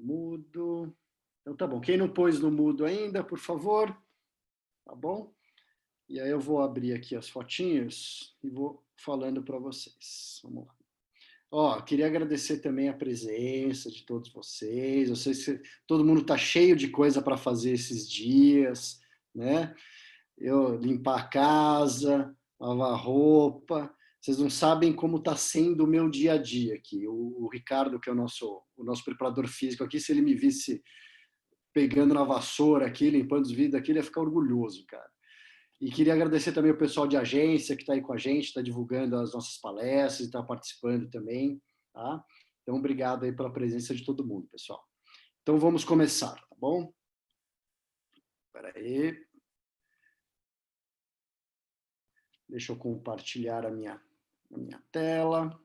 mudo. Então tá bom. Quem não pôs no mudo ainda, por favor. Tá bom? E aí eu vou abrir aqui as fotinhos e vou falando para vocês. Vamos lá. Ó, queria agradecer também a presença de todos vocês. Eu sei que todo mundo está cheio de coisa para fazer esses dias, né? Eu limpar a casa, lavar roupa. Vocês não sabem como está sendo o meu dia a dia aqui. O Ricardo, que é o nosso preparador físico aqui, se ele me visse pegando na vassoura aqui, limpando os vidros aqui, ele ia ficar orgulhoso, cara. E queria agradecer também o pessoal de agência que está aí com a gente, está divulgando as nossas palestras, está participando também, tá? Então, obrigado aí pela presença de todo mundo, pessoal. Então, vamos começar, tá bom? Espera aí. Deixa eu compartilhar a minha tela.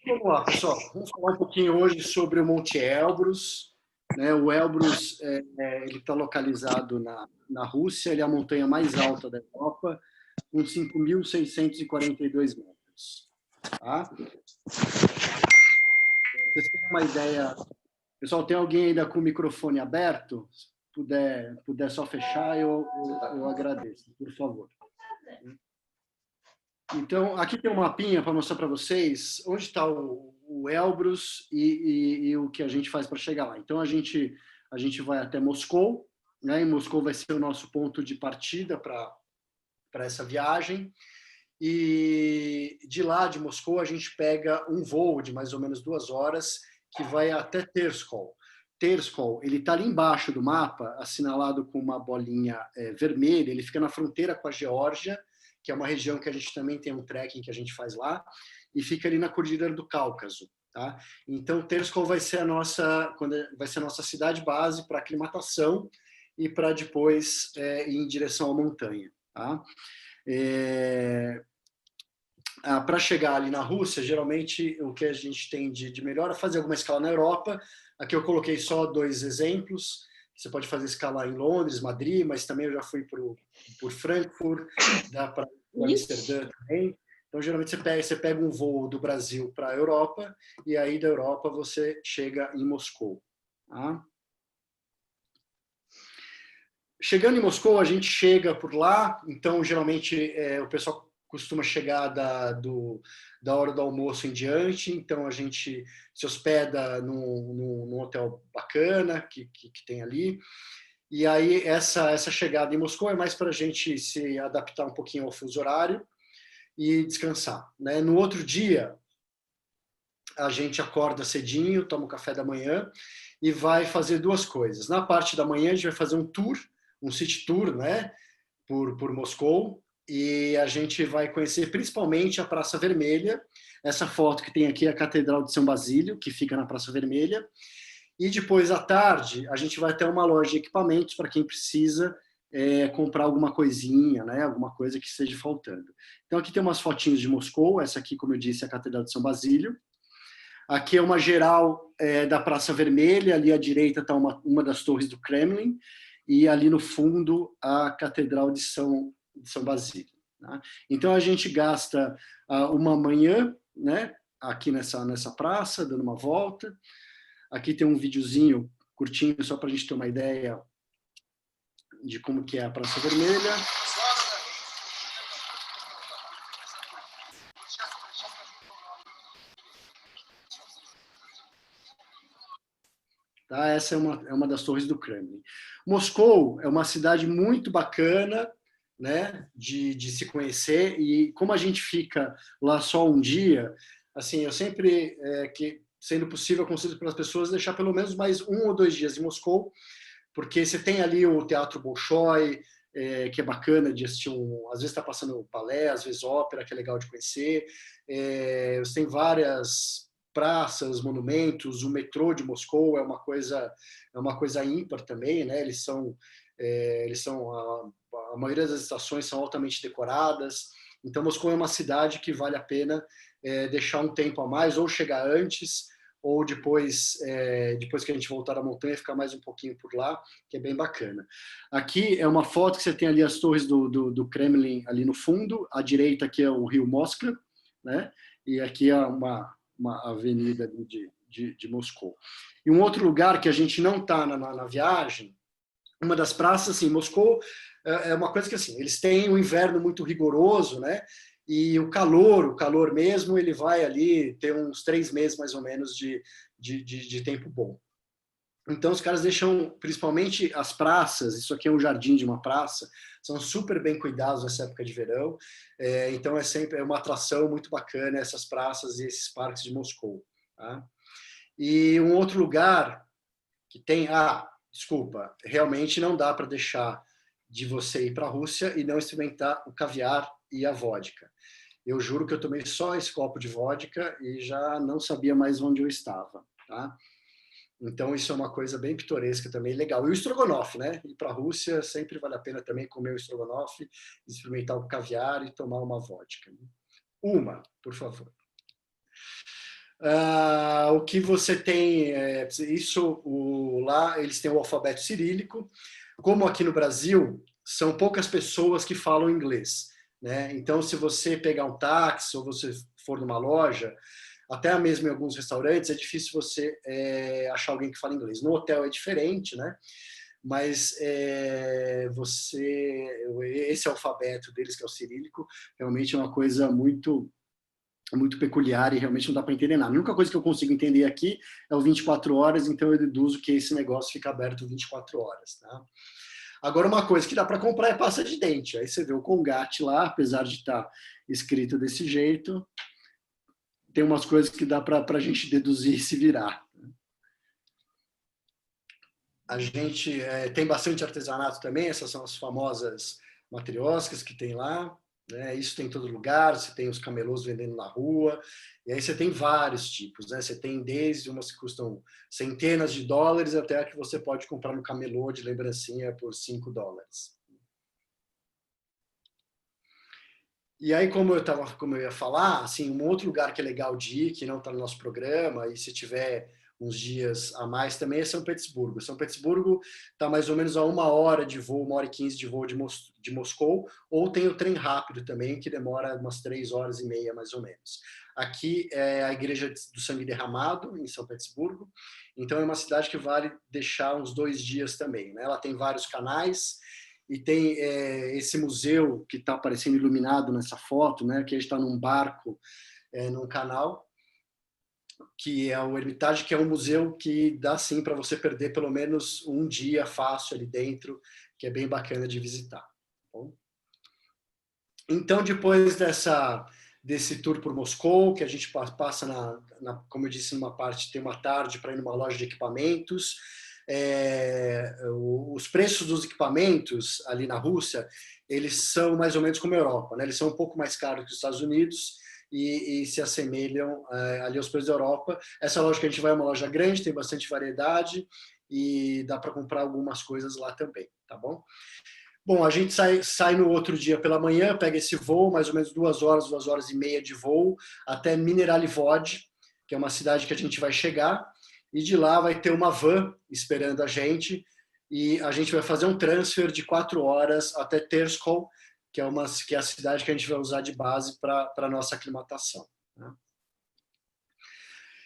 Vamos lá, pessoal. Vamos falar um pouquinho hoje sobre o Monte Elbrus. Né? O Elbrus ele está localizado na Rússia, ele é a montanha mais alta da Europa, com 5.642 metros. Tá? Vocês têm uma ideia? Pessoal, tem alguém ainda com o microfone aberto? Se puder só fechar, eu agradeço, por favor. Então, aqui tem um mapinha para mostrar para vocês onde está o Elbrus e o que a gente faz para chegar lá. Então, a gente vai até Moscou, né? E Moscou vai ser o nosso ponto de partida para essa viagem. E de lá, de Moscou, a gente pega um voo de mais ou menos 2 horas que vai até Terskol. Terskol, ele está ali embaixo do mapa, assinalado com uma bolinha vermelha, ele fica na fronteira com a Geórgia, que é uma região que a gente também tem um trekking que a gente faz lá, e fica ali na Cordilheira do Cáucaso. Tá? Então, Terskol vai ser a nossa cidade base para aclimatação e para depois ir em direção à montanha. Tá? Para chegar ali na Rússia, geralmente o que a gente tem de melhor é fazer alguma escala na Europa. Aqui eu coloquei só 2 exemplos. Você pode fazer escala em Londres, Madrid, mas também eu já fui por Frankfurt, dá para Amsterdã também. Então, geralmente você pega um voo do Brasil para a Europa e aí da Europa você chega em Moscou. Tá? Chegando em Moscou, a gente chega por lá. Então, geralmente, o pessoal costuma chegar da hora do almoço em diante, então a gente se hospeda num hotel bacana que tem ali, e aí essa chegada em Moscou é mais para a gente se adaptar um pouquinho ao fuso horário e descansar. Né? No outro dia, a gente acorda cedinho, toma o café da manhã e vai fazer 2 coisas. Na parte da manhã, a gente vai fazer um tour, um city tour, né, por Moscou, e a gente vai conhecer principalmente a Praça Vermelha. Essa foto que tem aqui é a Catedral de São Basílio, que fica na Praça Vermelha. E depois, à tarde, a gente vai até uma loja de equipamentos para quem precisa comprar alguma coisinha, né, alguma coisa que esteja faltando. Então, aqui tem umas fotinhos de Moscou. Essa aqui, como eu disse, é a Catedral de São Basílio. Aqui é uma geral da Praça Vermelha. Ali à direita está uma das torres do Kremlin. E ali no fundo, a Catedral de São Basílio. Tá? Então, a gente gasta uma manhã, né, aqui nessa praça, dando uma volta. Aqui tem um videozinho curtinho, só para a gente ter uma ideia de como que é a Praça Vermelha. Tá? Essa é uma das torres do Kremlin. Moscou é uma cidade muito bacana, né, de se conhecer, e como a gente fica lá só um dia, assim, eu sempre, sendo possível, aconselho para as pessoas deixar pelo menos mais 1 ou 2 dias em Moscou, porque você tem ali o Teatro Bolshoi, que é bacana de assistir, às vezes está passando balé, às vezes ópera, que é legal de conhecer. Você tem várias praças, monumentos, o metrô de Moscou é uma coisa ímpar também, né? A maioria das estações são altamente decoradas. Então, Moscou é uma cidade que vale a pena deixar um tempo a mais, ou chegar antes, ou depois que a gente voltar da montanha, ficar mais um pouquinho por lá, que é bem bacana. Aqui é uma foto que você tem ali as torres do Kremlin ali no fundo, à direita aqui é o rio Moskva, né? E aqui é uma avenida de Moscou. E um outro lugar que a gente não está na viagem, uma das praças, assim, Moscou é uma coisa que, assim, eles têm um inverno muito rigoroso, né? E o calor mesmo, ele vai ali ter uns 3 meses, mais ou menos, de tempo bom. Então, os caras deixam, principalmente as praças, isso aqui é um jardim de uma praça, são super bem cuidados nessa época de verão. Então, sempre uma atração muito bacana essas praças e esses parques de Moscou. Tá? E um outro lugar que tem... desculpa, realmente não dá para deixar de você ir para a Rússia e não experimentar o caviar e a vodka. Eu juro que eu tomei só esse copo de vodka e já não sabia mais onde eu estava. Tá? Então, isso é uma coisa bem pitoresca também, legal. E o estrogonofe, né? Ir para a Rússia sempre vale a pena também comer o estrogonofe, experimentar o caviar e tomar uma vodka. Uma, por favor. O que você tem, lá eles têm o alfabeto cirílico. Como aqui no Brasil, são poucas pessoas que falam inglês, né? Então, se você pegar um táxi ou você for numa loja, até mesmo em alguns restaurantes, é difícil você achar alguém que fala inglês. No hotel é diferente, né? Mas esse alfabeto deles, que é o cirílico, realmente é uma coisa muito peculiar e realmente não dá para entender nada. A única coisa que eu consigo entender aqui é o 24 horas, então eu deduzo que esse negócio fica aberto 24 horas. Tá? Agora, uma coisa que dá para comprar é pasta de dente. Aí você vê o Colgate lá, apesar de estar escrito desse jeito, tem umas coisas que dá para a gente deduzir e se virar. A gente tem bastante artesanato também, essas são as famosas matrioscas que tem lá. Né? Isso tem em todo lugar, você tem os camelôs vendendo na rua, e aí você tem vários tipos. Né? Você tem desde umas que custam centenas de dólares até a que você pode comprar no camelô de lembrancinha por $5. E aí, como eu ia falar, assim, um outro lugar que é legal de ir, que não está no nosso programa, e se tiver uns dias a mais também, é São Petersburgo. São Petersburgo está mais ou menos a 1 hora de voo, 1 hora e 15 de voo de Moscou, ou tem o trem rápido também, que demora umas 3 horas e meia, mais ou menos. Aqui é a Igreja do Sangue Derramado, em São Petersburgo, então é uma cidade que vale deixar uns 2 dias também. Né? Ela tem vários canais, e tem esse museu que está aparecendo iluminado nessa foto, né, que a gente está num barco, num canal, que é o Hermitage, que é um museu que dá sim para você perder pelo menos um dia fácil ali dentro, que é bem bacana de visitar. Tá bom? Então, depois desse tour por Moscou, que a gente passa, como eu disse, numa parte, tem uma tarde para ir numa loja de equipamentos. Os preços dos equipamentos ali na Rússia, eles são mais ou menos como a Europa, né? Eles são um pouco mais caros que os Estados Unidos e se assemelham ali aos preços da Europa. Essa loja que a gente vai é uma loja grande, tem bastante variedade e dá para comprar algumas coisas lá também, tá bom? Bom, a gente sai no outro dia pela manhã, pega esse voo, mais ou menos 2 horas, 2 horas e meia de voo, até Mineralivod, que é uma cidade que a gente vai chegar, e de lá vai ter uma van esperando a gente, e a gente vai fazer um transfer de 4 horas até Terskol, que é a cidade que a gente vai usar de base para a nossa aclimatação. Né?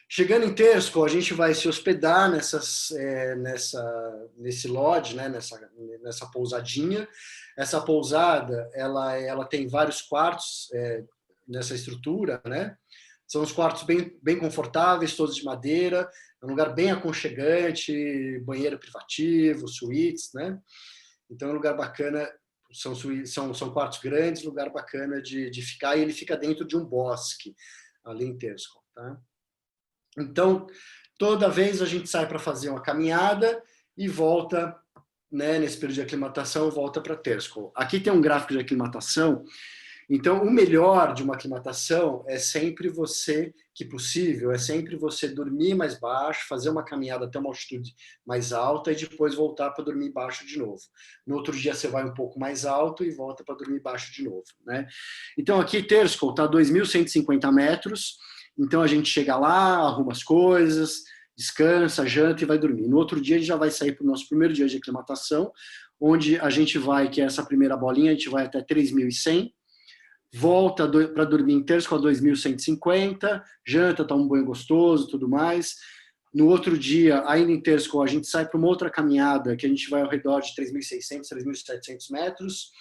Chegando em Terskol, a gente vai se hospedar nesse lodge, né, nessa pousadinha. Essa pousada, ela tem vários quartos nessa estrutura, né? São os quartos bem confortáveis, todos de madeira, é um lugar bem aconchegante, banheiro privativo, suítes, né? Então é um lugar bacana, são quartos grandes, lugar bacana de ficar, e ele fica dentro de um bosque, ali em Terskol, tá? Então, toda vez a gente sai para fazer uma caminhada e volta, né, nesse período de aclimatação, volta para Terskol. Aqui tem um gráfico de aclimatação. Então, o melhor de uma aclimatação é sempre você, que possível, é sempre você dormir mais baixo, fazer uma caminhada até uma altitude mais alta e depois voltar para dormir baixo de novo. No outro dia você vai um pouco mais alto e volta para dormir baixo de novo, né? Então, aqui Terçol está a 2.150 metros, então a gente chega lá, arruma as coisas, descansa, janta e vai dormir. No outro dia a gente já vai sair para o nosso primeiro dia de aclimatação, onde a gente vai, que é essa primeira bolinha, a gente vai até 3.100, volta para dormir em Terçol a 2.150, janta, toma um banho gostoso, tudo mais. No outro dia, ainda em Terçol, a gente sai para uma outra caminhada, que a gente vai ao redor de 3.600, 3.700 metros,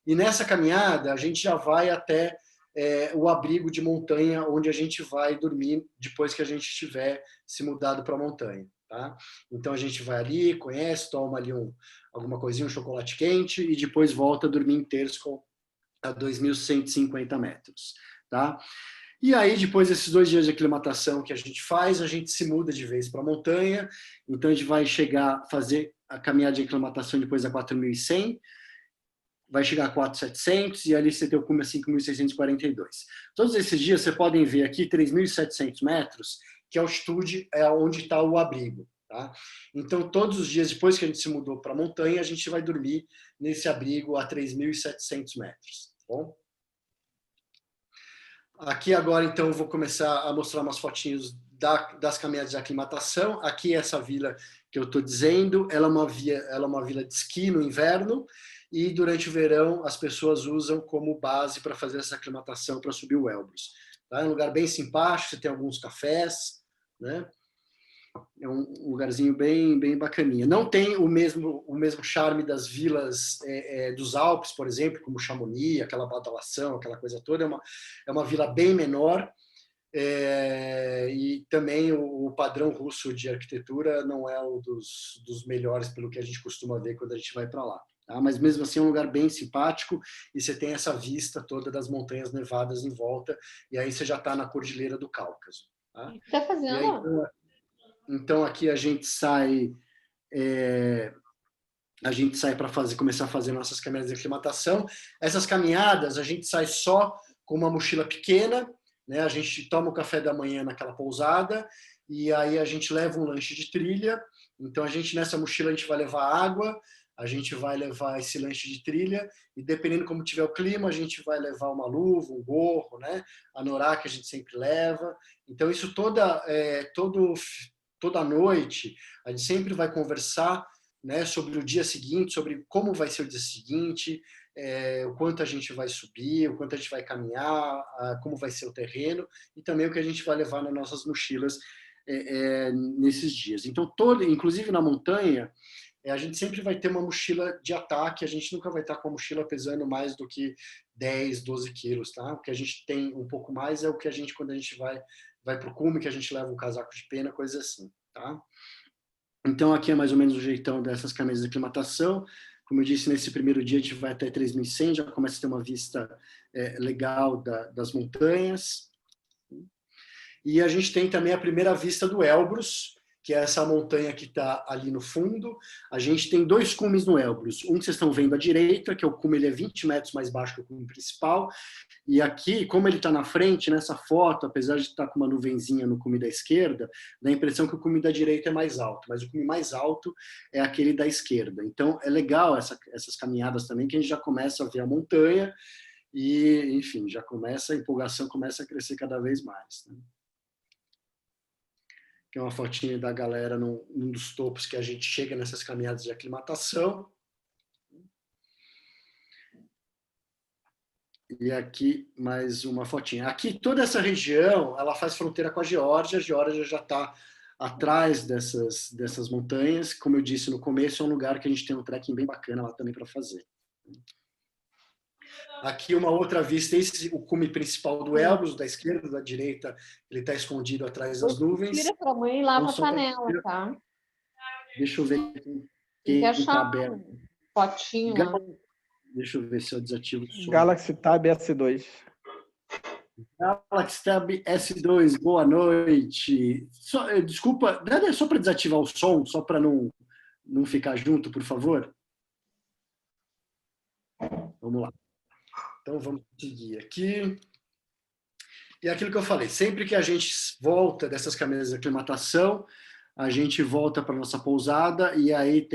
e nessa caminhada a gente já vai até o abrigo de montanha, onde a gente vai dormir depois que a gente tiver se mudado para a montanha. Tá? Então a gente vai ali, conhece, toma ali alguma coisinha, um chocolate quente, e depois volta a dormir em Terçol a 2.150 metros. Tá? E aí, depois desses 2 dias de aclimatação que a gente se muda de vez para a montanha, então a gente vai fazer a caminhada de aclimatação depois a 4.100, vai chegar a 4.700 e ali você tem o cume a 5.642. Todos esses dias você podem ver aqui 3.700 metros, que a altitude é onde está o abrigo. Tá? Então, todos os dias, depois que a gente se mudou para a montanha, a gente vai dormir nesse abrigo a 3.700 metros. Tá bom? Aqui agora, então, eu vou começar a mostrar umas fotinhos das caminhadas de aclimatação. Aqui essa vila que eu estou dizendo, ela é uma vila de esqui no inverno, e durante o verão as pessoas usam como base para fazer essa aclimatação para subir o Elbrus. Tá? É um lugar bem simpático, você tem alguns cafés, né? É um lugarzinho bem, bem bacaninha. Não tem o mesmo charme das vilas dos Alpes, por exemplo, como Chamonix, aquela badalação, aquela coisa toda. É uma vila bem menor, e também o padrão russo de arquitetura não é o dos melhores, pelo que a gente costuma ver quando a gente vai para lá. Tá? Mas mesmo assim é um lugar bem simpático, e você tem essa vista toda das montanhas nevadas em volta, e aí você já está na Cordilheira do Cáucaso. Tá? O que está fazendo? Aí, então aqui a gente sai para começar a fazer nossas caminhadas de aclimatação. Essas caminhadas a gente sai só com uma mochila pequena, né? A gente toma o café da manhã naquela pousada e aí a gente leva um lanche de trilha. Então nessa mochila a gente vai levar água, a gente vai levar esse lanche de trilha e dependendo como tiver o clima a gente vai levar uma luva, um gorro, né? A anorak que a gente sempre leva. Então isso toda noite a gente sempre vai conversar, né, sobre o dia seguinte, sobre como vai ser o dia seguinte, o quanto a gente vai subir, o quanto a gente vai caminhar, como vai ser o terreno e também o que a gente vai levar nas nossas mochilas nesses dias. Então, inclusive na montanha, a gente sempre vai ter uma mochila de ataque, a gente nunca vai estar com a mochila pesando mais do que 10, 12 quilos. Tá? O que a gente tem um pouco mais é o que quando a gente vai para o cume, que a gente leva um casaco de pena, coisa assim. Tá? Então, aqui é mais ou menos o jeitão dessas camisas de aclimatação. Como eu disse, nesse primeiro dia a gente vai até 3.100, já começa a ter uma vista legal das montanhas. E a gente tem também a primeira vista do Elbrus, que é essa montanha que está ali no fundo. A gente tem 2 cumes no Elbrus. Um que vocês estão vendo à direita, que é o cume, ele é 20 metros mais baixo que o cume principal. E aqui, como ele está na frente, nessa foto, apesar de estar com uma nuvenzinha no cume da esquerda, dá a impressão que o cume da direita é mais alto, mas o cume mais alto é aquele da esquerda. Então, é legal essas caminhadas também, que a gente já começa a ver a montanha e, enfim, a empolgação começa a crescer cada vez mais. Né? Que é uma fotinha da galera num dos topos que a gente chega nessas caminhadas de aclimatação. E aqui mais uma fotinha. Aqui toda essa região, ela faz fronteira com a Geórgia já está atrás dessas montanhas. Como eu disse no começo, é um lugar que a gente tem um trekking bem bacana lá também para fazer. Aqui uma outra vista, o cume principal do Elbrus, da esquerda, da direita, ele está escondido atrás das nuvens. Tira para a mãe e lava a panela, tá? Deixa eu ver quem está aberto. Potinho lá. Deixa eu ver se eu desativo o som. Galaxy Tab S2. Galaxy Tab S2, boa noite. Desculpa, é só para desativar o som, só para não ficar junto, por favor? Vamos lá. Então, vamos seguir aqui. E aquilo que eu falei, sempre que a gente volta dessas câmeras de aclimatação, a gente volta para nossa pousada e aí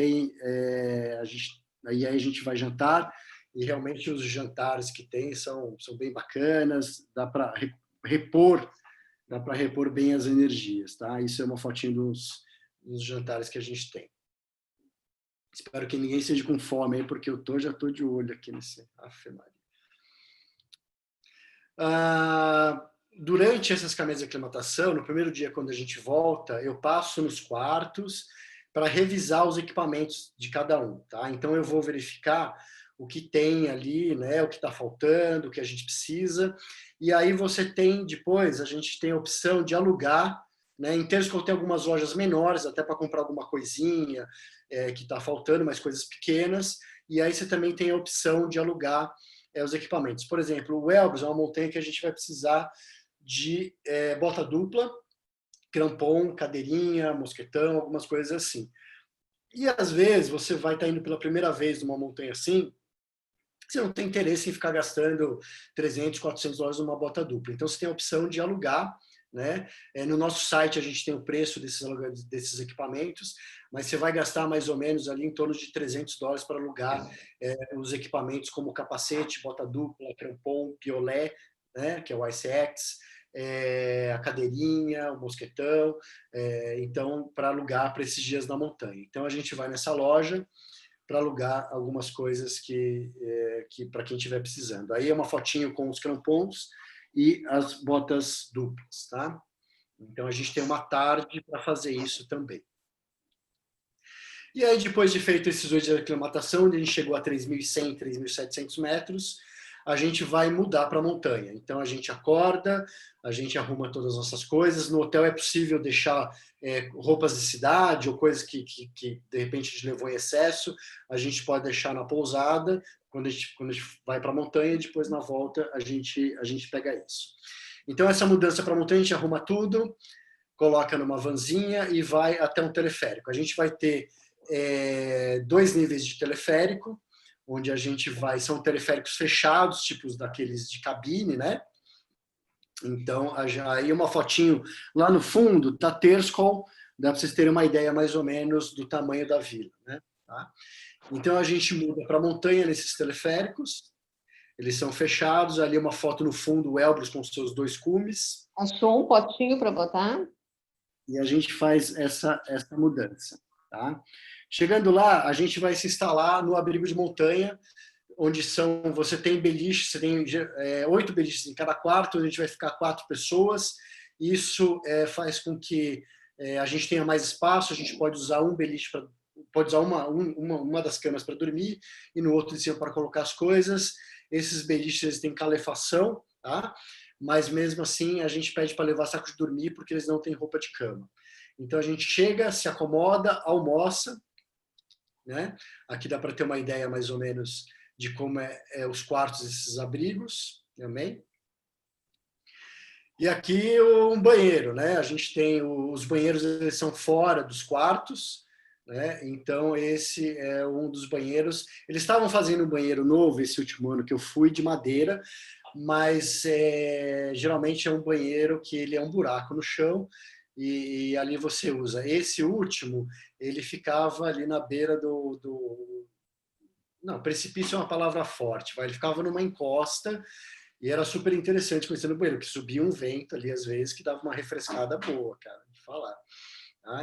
aí a gente vai jantar e realmente os jantares que tem são bem bacanas, dá para repor bem as energias, tá? Isso é uma fotinho dos jantares que a gente tem. Espero que ninguém esteja com fome aí, porque já estou de olho aqui nesse... Afe Maria. Durante essas caminhadas de aclimatação, no primeiro dia, quando a gente volta, eu passo nos quartos para revisar os equipamentos de cada um, tá? Então, eu vou verificar o que tem ali, né? O que está faltando, o que a gente precisa. E aí depois, a gente tem a opção de alugar, né? Em Terçol tem algumas lojas menores, até para comprar alguma coisinha que está faltando, mas coisas pequenas. E aí você também tem a opção de alugar os equipamentos. Por exemplo, o Elbrus é uma montanha que a gente vai precisar de bota dupla, crampon, cadeirinha, mosquetão, algumas coisas assim. E às vezes você vai estar indo pela primeira vez numa montanha assim, você não tem interesse em ficar gastando 300, 400 dólares numa bota dupla. Então você tem a opção de alugar, né? No nosso site a gente tem o preço desses equipamentos, mas você vai gastar mais ou menos ali em torno de 300 dólares para alugar os equipamentos como capacete, bota dupla, crampon, piolé, né? Que é o ICX, a cadeirinha, o mosquetão, então para alugar para esses dias na montanha. Então a gente vai nessa loja para alugar algumas coisas que para quem estiver precisando. Aí é uma fotinho com os crampons e as botas duplas, tá? Então a gente tem uma tarde para fazer isso também. E aí depois de feito esses 8 dias de aclimatação, onde a gente chegou a 3.100, 3.700 metros, a gente vai mudar para a montanha. Então a gente acorda, a gente arruma todas as nossas coisas. No hotel é possível deixar roupas de cidade ou coisas que de repente a gente levou em excesso. A gente pode deixar na pousada quando a gente vai para a montanha e depois na volta a gente pega isso. Então essa mudança para a montanha a gente arruma tudo, coloca numa vanzinha e vai até um teleférico. A gente vai ter 2 níveis de teleférico, onde a gente vai, são teleféricos fechados, tipos daqueles de cabine, né? Então, aí uma fotinho lá no fundo, tá Terçol, dá para vocês terem uma ideia mais ou menos do tamanho da vila, né? Tá? Então, a gente muda para a montanha nesses teleféricos, eles são fechados, ali uma foto no fundo, o Elbrus com os seus 2 cumes. Achou um potinho para botar? E a gente faz essa mudança, tá? Chegando lá, a gente vai se instalar no abrigo de montanha, onde você tem beliches, você tem 8 beliches em cada quarto, a gente vai ficar 4 pessoas. Isso faz com que a gente tenha mais espaço, a gente pode usar um beliche pode usar uma das camas para dormir e no outro de cima para colocar as coisas. Esses beliches têm calefação, tá? Mas mesmo assim a gente pede para levar saco de dormir porque eles não têm roupa de cama. Então a gente chega, se acomoda, almoça, né? Aqui dá para ter uma ideia mais ou menos de como os quartos desses abrigos também. E aqui um banheiro, né? A gente tem os banheiros, eles são fora dos quartos, né? Então esse é um dos banheiros. Eles estavam fazendo um banheiro novo esse último ano que eu fui, de madeira, mas geralmente é um banheiro que ele é um buraco no chão e ali você usa. Esse último, ele ficava ali na beira Não, precipício é uma palavra forte, ele ficava numa encosta e era super interessante conhecer no banheiro, que subia um vento ali às vezes que dava uma refrescada boa, cara, de falar.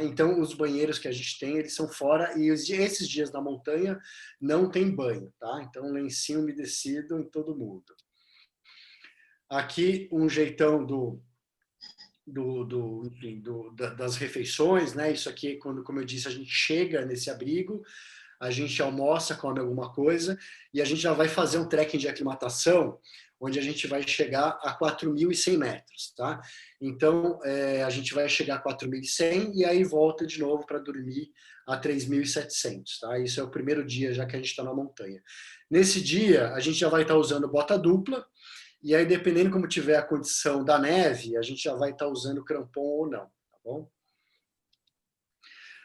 Então, os banheiros que a gente tem, eles são fora e esses dias na montanha não tem banho, tá? Então, lencinho umedecido em todo mundo. Aqui, um jeitão das refeições, né? Isso aqui, como eu disse, a gente chega nesse abrigo, a gente almoça, come alguma coisa e a gente já vai fazer um trekking de aclimatação, onde a gente vai chegar a 4.100 metros, tá? Então, a gente vai chegar a 4.100 e aí volta de novo para dormir a 3.700, tá? Isso é o primeiro dia já que a gente está na montanha. Nesse dia, a gente já vai estar usando bota dupla, e aí, dependendo como tiver a condição da neve, a gente já vai estar usando crampon ou não, tá bom?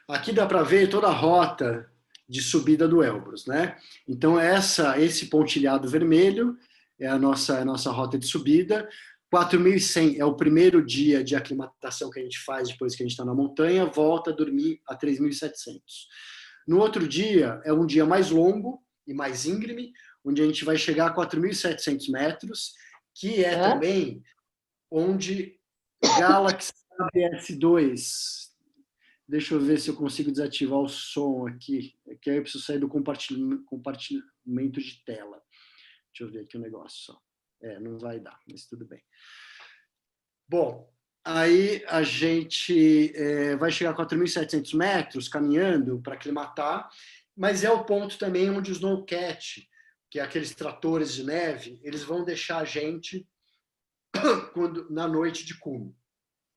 Aqui dá para ver toda a rota de subida do Elbrus, né? Então, esse pontilhado vermelho é a nossa rota de subida. 4.100 é o primeiro dia de aclimatação que a gente faz depois que a gente está na montanha, volta a dormir a 3.700. No outro dia, é um dia mais longo e mais íngreme, onde a gente vai chegar a 4.700 metros, que é também onde Galaxy ABS2... Deixa eu ver se eu consigo desativar o som aqui, que aí eu preciso sair do compartilhamento de tela. Deixa eu ver aqui o negócio só. Não vai dar, mas tudo bem. Bom, aí a gente vai chegar a 4.700 metros caminhando para aclimatar, mas é o ponto também onde os snowcat, que é aqueles tratores de neve, eles vão deixar a gente na noite de cume.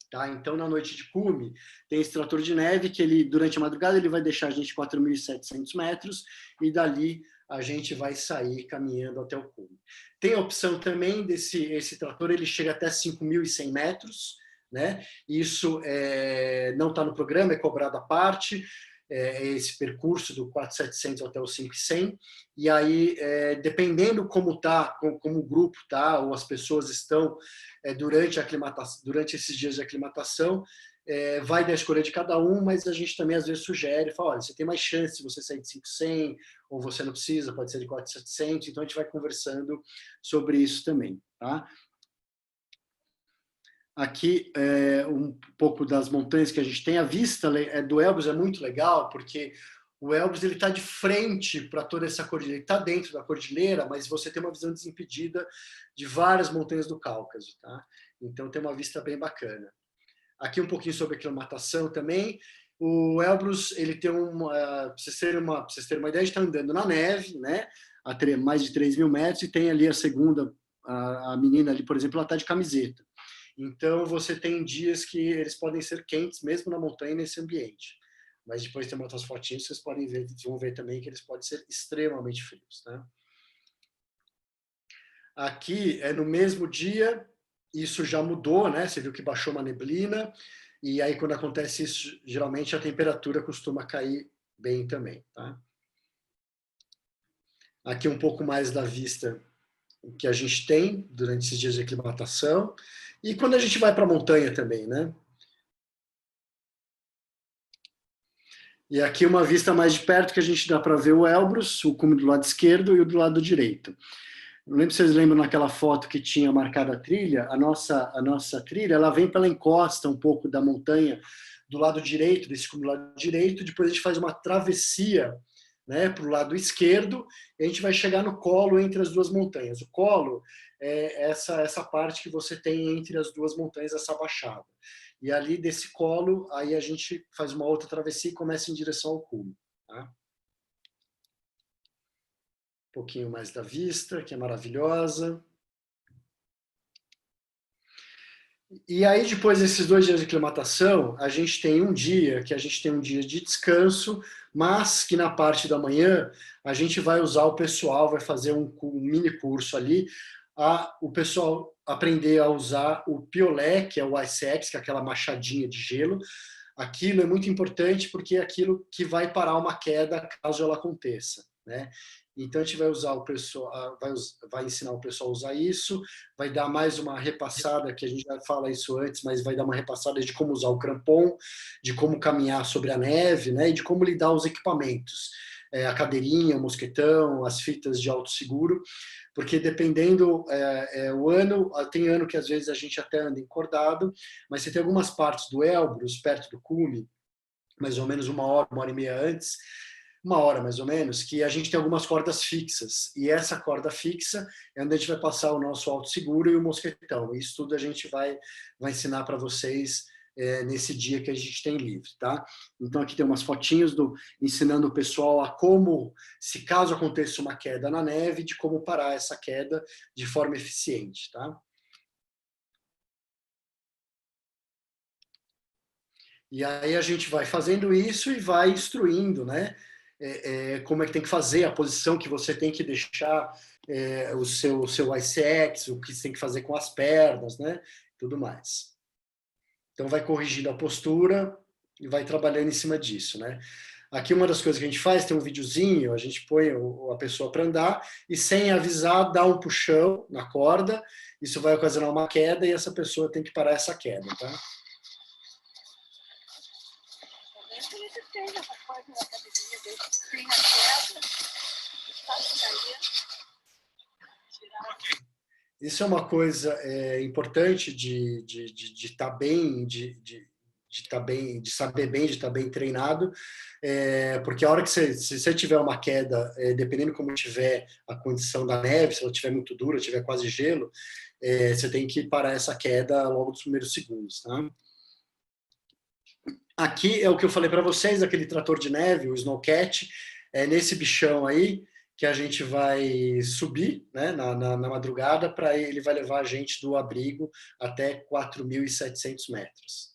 Tá? Então, na noite de cume, tem esse trator de neve que ele, durante a madrugada ele vai deixar a gente 4.700 metros e dali a gente vai sair caminhando até o cume. Tem a opção também esse trator, ele chega até 5.100 metros, né? Isso não está no programa, é cobrado à parte, esse percurso do 4.700 até o 5.100, e aí, dependendo como o grupo está, ou as pessoas estão durante esses dias de aclimatação, vai da escolha de cada um, mas a gente também às vezes sugere, fala, olha, você tem mais chance se você sair de 5.100, ou você não precisa, pode ser de 4.700, então a gente vai conversando sobre isso também, tá? Aqui um pouco das montanhas que a gente tem. A vista do Elbrus é muito legal, porque o Elbrus está de frente para toda essa cordilheira. Ele está dentro da cordilheira, mas você tem uma visão desimpedida de várias montanhas do Cáucaso. Tá? Então tem uma vista bem bacana. Aqui um pouquinho sobre aclimatação também. O Elbrus, ele tem para vocês terem uma ideia, a gente está andando na neve, né? A mais de 3.000 metros, e tem ali a segunda, a menina ali, por exemplo, ela está de camiseta. Então, você tem dias que eles podem ser quentes, mesmo na montanha, nesse ambiente. Mas depois tem outras fotinhas, vocês podem ver, vão ver também que eles podem ser extremamente frios. Né? Aqui, no mesmo dia, isso já mudou, né? Você viu que baixou uma neblina, e aí quando acontece isso, geralmente a temperatura costuma cair bem também. Tá? Aqui um pouco mais da vista que a gente tem durante esses dias de aclimatação. E quando a gente vai para a montanha também, né? E aqui uma vista mais de perto que a gente dá para ver o Elbrus, o cume do lado esquerdo e o do lado direito. Não lembro se vocês lembram naquela foto que tinha marcado a trilha, a nossa trilha, ela vem pela encosta um pouco da montanha do lado direito, desse cume do lado direito, depois a gente faz uma travessia, né, para o lado esquerdo, e a gente vai chegar no colo entre as duas montanhas. O colo é essa parte que você tem entre as duas montanhas, essa baixada. E ali desse colo, aí a gente faz uma outra travessia e começa em direção ao cume. Tá? Um pouquinho mais da vista, que é maravilhosa. E aí, depois desses 2 dias de aclimatação, a gente tem um dia de descanso, mas que na parte da manhã a gente vai usar o pessoal, vai fazer um mini curso ali, o pessoal aprender a usar o piolé, que é o Ice Axe, que é aquela machadinha de gelo. Aquilo é muito importante porque é aquilo que vai parar uma queda caso ela aconteça, né? Então a gente vai usar vai ensinar o pessoal a usar isso, vai dar mais uma repassada, que a gente já fala isso antes, mas vai dar uma repassada de como usar o crampon, de como caminhar sobre a neve, né? E de como lidar os equipamentos, a cadeirinha, o mosquetão, as fitas de alto seguro, porque dependendo o ano, tem ano que às vezes a gente até anda encordado, mas você tem algumas partes do Elbrus, perto do cume, mais ou menos 1 e meia antes, 1 hora mais ou menos, que a gente tem algumas cordas fixas. E essa corda fixa é onde a gente vai passar o nosso alto seguro e o mosquetão. Isso tudo a gente vai ensinar para vocês nesse dia que a gente tem livre, tá? Então aqui tem umas fotinhos ensinando o pessoal a como, se caso aconteça uma queda na neve, de como parar essa queda de forma eficiente, tá? E aí a gente vai fazendo isso e vai instruindo, né? Como é que tem que fazer, a posição que você tem que deixar o seu Ice Axe, o que você tem que fazer com as pernas, né? Tudo mais. Então vai corrigindo a postura e vai trabalhando em cima disso, né? Aqui uma das coisas que a gente faz, tem um videozinho, a gente põe a pessoa para andar e sem avisar dá um puxão na corda, isso vai ocasionar uma queda e essa pessoa tem que parar essa queda, tá? Isso é uma coisa importante de estar bem, de saber bem, de estar bem treinado, porque a hora que se você tiver uma queda, dependendo como tiver a condição da neve, se ela estiver muito dura, tiver quase gelo, você tem que parar essa queda logo nos primeiros segundos, tá? Aqui é o que eu falei para vocês, aquele trator de neve, o Snowcat, é nesse bichão aí que a gente vai subir, né, na madrugada, para ele vai levar a gente do abrigo até 4.700 metros.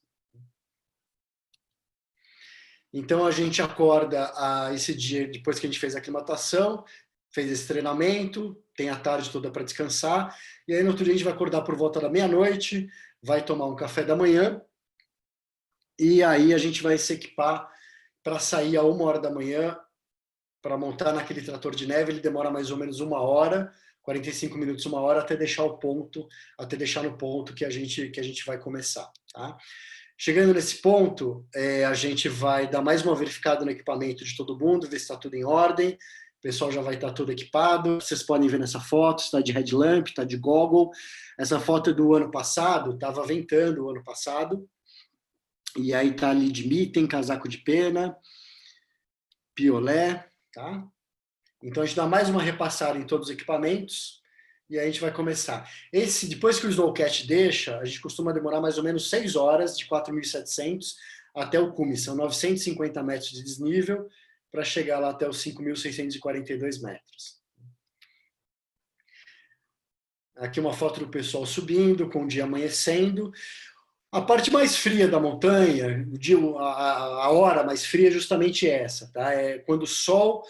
Então a gente acorda esse dia, depois que a gente fez a aclimatação, fez esse treinamento, tem a tarde toda para descansar, e aí no outro dia a gente vai acordar por volta da meia-noite, vai tomar um café da manhã, e aí a gente vai se equipar para sair a 1h da manhã, para montar naquele trator de neve. Ele demora mais ou menos 1 hora, 45 minutos, 1 hora, até deixar no ponto que a gente vai começar, tá? Chegando nesse ponto, a gente vai dar mais uma verificada no equipamento de todo mundo, ver se está tudo em ordem. O pessoal já vai estar todo equipado. Vocês podem ver nessa foto, está de headlamp, está de goggle. Essa foto é do ano passado, estava ventando o ano passado. E aí está ali de mitten, casaco de pena, piolé, tá? Então a gente dá mais uma repassada em todos os equipamentos e aí a gente vai começar. Depois que o Snowcat deixa, a gente costuma demorar mais ou menos 6 horas, de 4.700 até o cume. São 950 metros de desnível para chegar lá até os 5.642 metros. Aqui uma foto do pessoal subindo, com o dia amanhecendo. A parte mais fria da montanha, a hora mais fria é justamente essa, tá? É quando o sol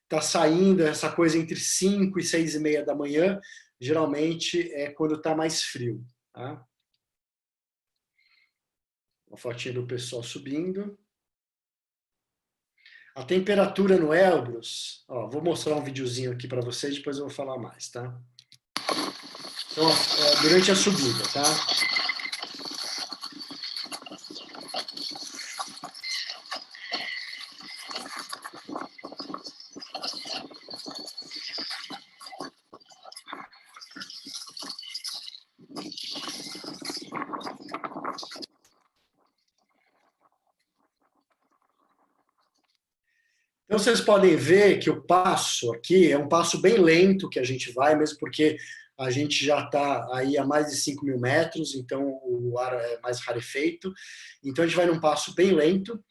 está saindo, essa coisa entre 5 e 6h30 da manhã, geralmente é quando está mais frio, tá? Uma fotinha do pessoal subindo. A temperatura no Elbrus, vou mostrar um videozinho aqui para vocês, depois eu vou falar mais, tá? Então, durante a subida, tá? Então, vocês podem ver que o passo aqui é um passo bem lento que a gente vai, mesmo porque a gente já está aí a mais de 5.000 metros, então o ar é mais rarefeito. Então, a gente vai num passo bem lento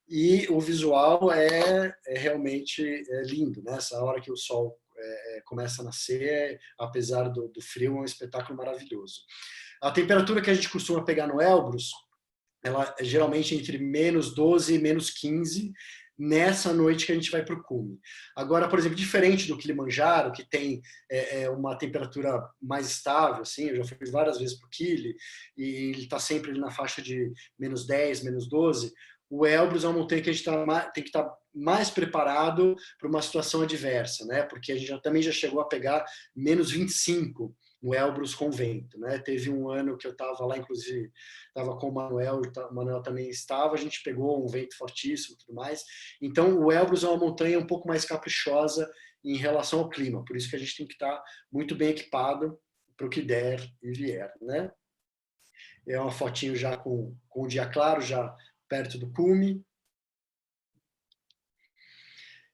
e o visual é realmente lindo, né? Essa hora que o sol começa a nascer, apesar do frio, é um espetáculo maravilhoso. A temperatura que a gente costuma pegar no Elbrus, ela é geralmente entre -12 e -15, nessa noite que a gente vai para o cume. Agora, por exemplo, diferente do Kilimanjaro, que tem uma temperatura mais estável, assim, eu já fui várias vezes para o Kili, e ele está sempre ali na faixa de -10, -12, o Elbrus é uma montanha que a gente tem que estar mais preparado para uma situação adversa, né? Porque a gente também já chegou a pegar -25 no Elbrus com vento, né? Teve um ano que eu estava lá, inclusive, estava com o Manuel também estava, a gente pegou um vento fortíssimo e tudo mais. Então, o Elbrus é uma montanha um pouco mais caprichosa em relação ao clima, por isso que a gente tem que estar muito bem equipado para o que der e vier, né? É uma fotinho já com o dia claro, já perto do cume.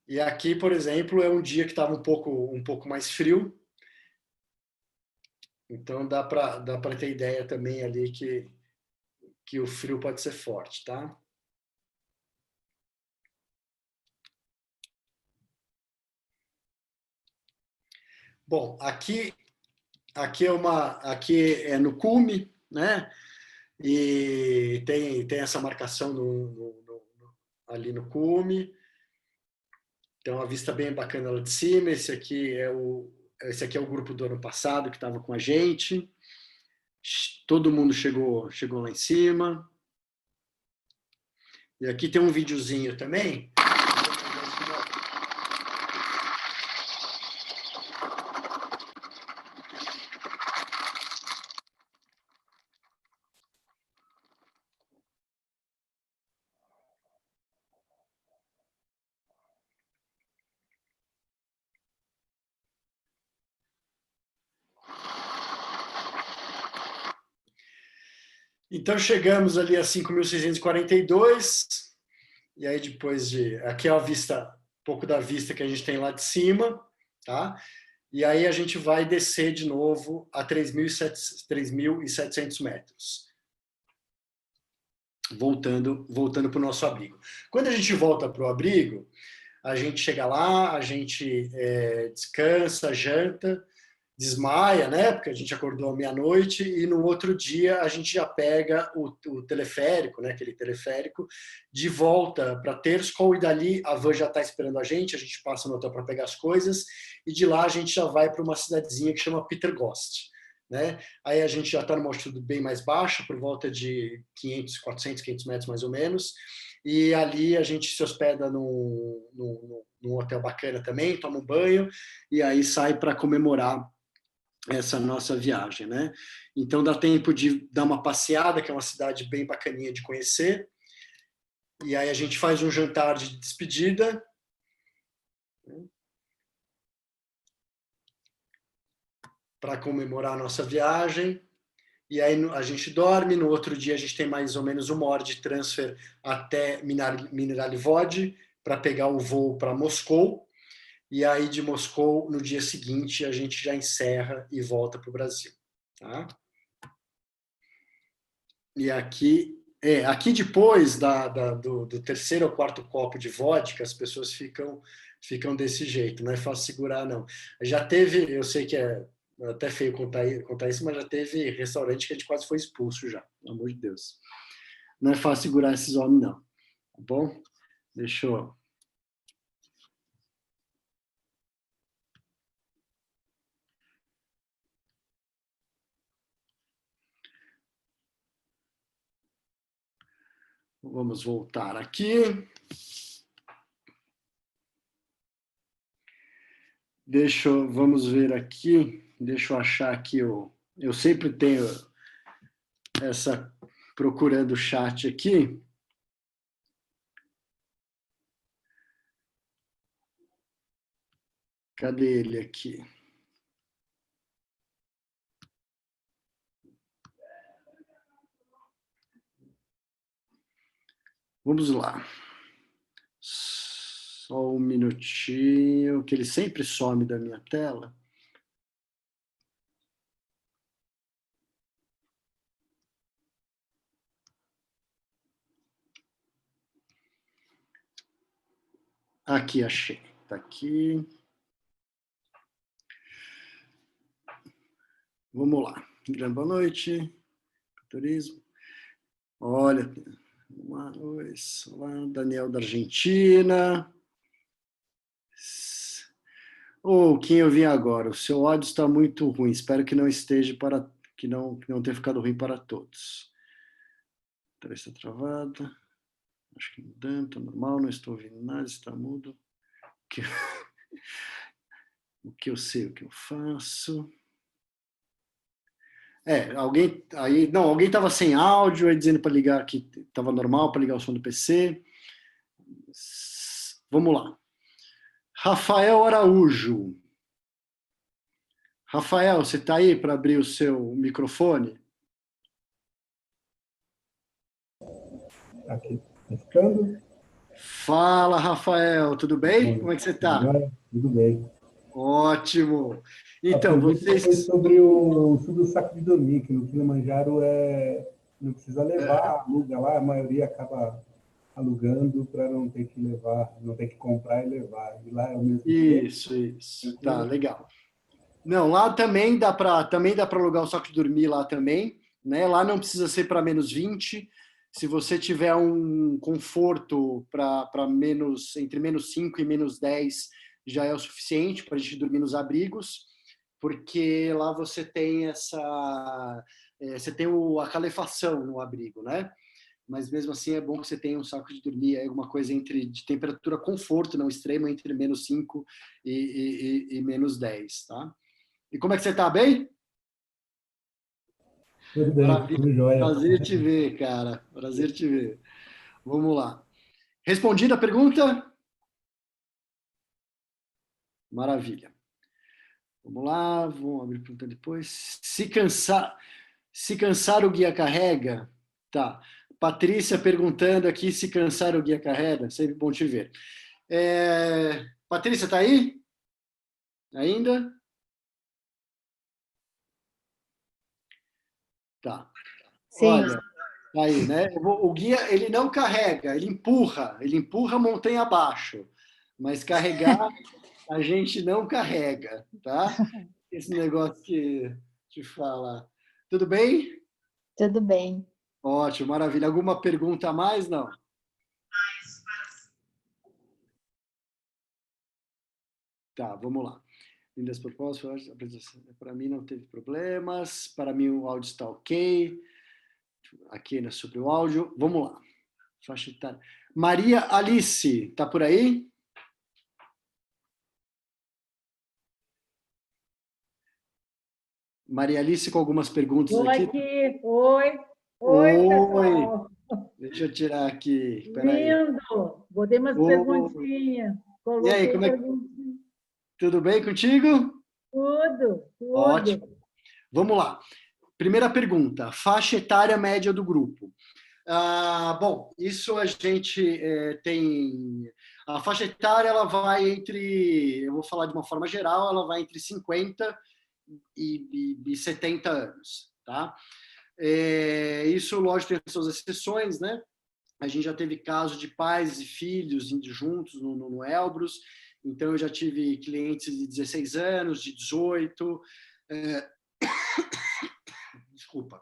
E aqui, por exemplo, é um dia que estava um pouco mais frio. Então dá para ter ideia também ali que o frio pode ser forte, tá? Bom, aqui é no cume, né? E tem essa marcação ali no cume. Então, a vista bem bacana lá de cima. Esse aqui é o grupo do ano passado que estava com a gente. Todo mundo chegou lá em cima. E aqui tem um videozinho também Então, chegamos ali a 5.642, e aí depois de... Aqui é a vista, um pouco da vista que a gente tem lá de cima, tá? E aí a gente vai descer de novo a 3.700 metros. Voltando para o nosso abrigo. Quando a gente volta para o abrigo, a gente chega lá, a gente descansa, janta, desmaia, né? Porque a gente acordou à meia-noite, e no outro dia a gente já pega o teleférico, né? Aquele teleférico, de volta para Terskol, e dali a van já está esperando a gente passa no hotel para pegar as coisas, e de lá a gente já vai para uma cidadezinha que chama Pietergast, né? Aí a gente já está numa altitude bem mais baixa, por volta de 400, 500 metros mais ou menos, e ali a gente se hospeda num hotel bacana também, toma um banho, e aí sai para comemorar essa nossa viagem, né? Então dá tempo de dar uma passeada, que é uma cidade bem bacaninha de conhecer, e aí a gente faz um jantar de despedida, para comemorar a nossa viagem, e aí a gente dorme, no outro dia a gente tem mais ou menos 1 hora de transfer até Mineralivod, para pegar o voo para Moscou, e aí de Moscou, no dia seguinte, a gente já encerra e volta para o Brasil. Tá? E aqui depois do terceiro ou quarto copo de vodka, as pessoas ficam desse jeito, não é fácil segurar, não. Já teve, eu sei que é até feio contar isso, mas já teve restaurante que a gente quase foi expulso já, pelo amor de Deus. Não é fácil segurar esses homens, não. Tá bom? Deixa eu... Vamos voltar aqui. Vamos ver aqui. Deixa eu achar aqui. Eu sempre tenho essa... Procurando o chat aqui. Cadê ele aqui? Vamos lá. Só um minutinho, que ele sempre some da minha tela. Aqui, achei. Está aqui. Vamos lá. Grande boa noite. Turismo. Olha, olá, Daniel da Argentina. Quem eu vi agora? O seu áudio está muito ruim. Espero que não esteja que não tenha ficado ruim para todos. Está travada. Acho que mudando, está normal, não estou ouvindo nada, está mudo. O que eu sei, o que eu faço. Alguém estava sem áudio, aí dizendo para ligar que estava normal, para ligar o som do PC. Vamos lá. Rafael Araújo. Rafael, você está aí para abrir o seu microfone? Aqui, tá ficando? Fala, Rafael, tudo bem? Como é que você está? Tudo bem. Ótimo. Então, a pergunta foi sobre o saco de dormir, que no Kilimanjaro não precisa levar, aluga lá, a maioria acaba alugando para não ter que levar, não ter que comprar e levar. E lá é o mesmo Isso. Tá, legal. Não, lá também dá para alugar o saco de dormir lá também, né? Lá não precisa ser para -20. Se você tiver um conforto para entre -5 e -10, já é o suficiente para a gente dormir nos abrigos, porque lá você tem a calefação no abrigo, né? Mas mesmo assim é bom que você tenha um saco de dormir, alguma coisa de temperatura conforto, não extremo, entre -5 e -10, tá? E como é que você está, bem? Tudo bem, Maravilha. tudo jóia. Prazer te ver, cara. Prazer te ver. Vamos lá. Respondida a pergunta? Maravilha. Vamos lá, vamos abrir a pergunta depois. Se cansar o guia carrega, Tá. Patrícia perguntando aqui se cansar o guia carrega. Sempre bom te ver. Patrícia, tá aí? Ainda? Tá. Sim. Olha, tá aí, né? O guia, ele não carrega, ele empurra a montanha abaixo. Mas carregar, a gente não carrega, tá? Esse negócio que te fala. Tudo bem? Tudo bem. Ótimo, maravilha. Alguma pergunta a mais? Não? Tá, vamos lá. Lindas propostas, para mim não teve problemas, para mim o áudio está ok. Aqui né, sobre o áudio. Vamos lá. Faixa etária. Maria Alice, tá por aí? Maria Alice com algumas perguntas Estou aqui. aqui. Oi, pessoal. Deixa eu tirar aqui. Peraí. Lindo. Botei umas perguntinhas. E aí, como é que... Tudo bem contigo? Tudo. Ótimo. Vamos lá. Primeira pergunta. Faixa etária média do grupo. Bom, isso a gente tem... A faixa etária, ela vai entre... Eu vou falar de uma forma geral, ela vai entre 50 e 70 anos, tá? Isso, lógico, tem suas exceções, né? A gente já teve casos de pais e filhos indo juntos no Elbrus, então eu já tive clientes de 16 anos, de 18. Desculpa,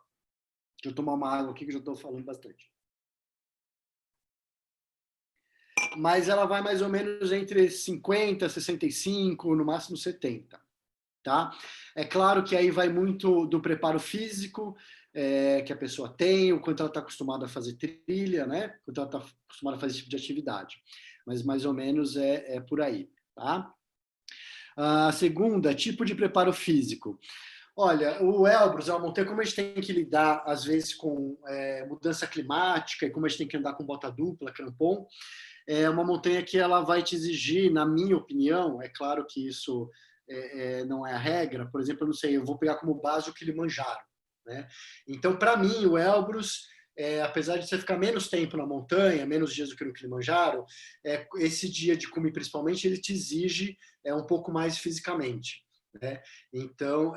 deixa eu tomar uma água aqui que eu já estou falando bastante. Mas ela vai mais ou menos entre 50, 65, no máximo 70. Tá? É claro que aí vai muito do preparo físico que a pessoa tem, o quanto ela está acostumada a fazer trilha, né? O quanto ela está acostumada a fazer esse tipo de atividade. Mas mais ou menos é por aí. Tá? A segunda, tipo de preparo físico. Olha, o Elbrus é uma montanha, como a gente tem que lidar, às vezes, com mudança climática e como a gente tem que andar com bota dupla, crampon, é uma montanha que ela vai te exigir, na minha opinião, é claro que isso não é a regra, por exemplo, eu não sei, eu vou pegar como base o Kilimanjaro, né? Então, para mim, o Elbrus, apesar de você ficar menos tempo na montanha, menos dias do que no Kilimanjaro, esse dia de cume, principalmente, ele te exige um pouco mais fisicamente. Né? Então,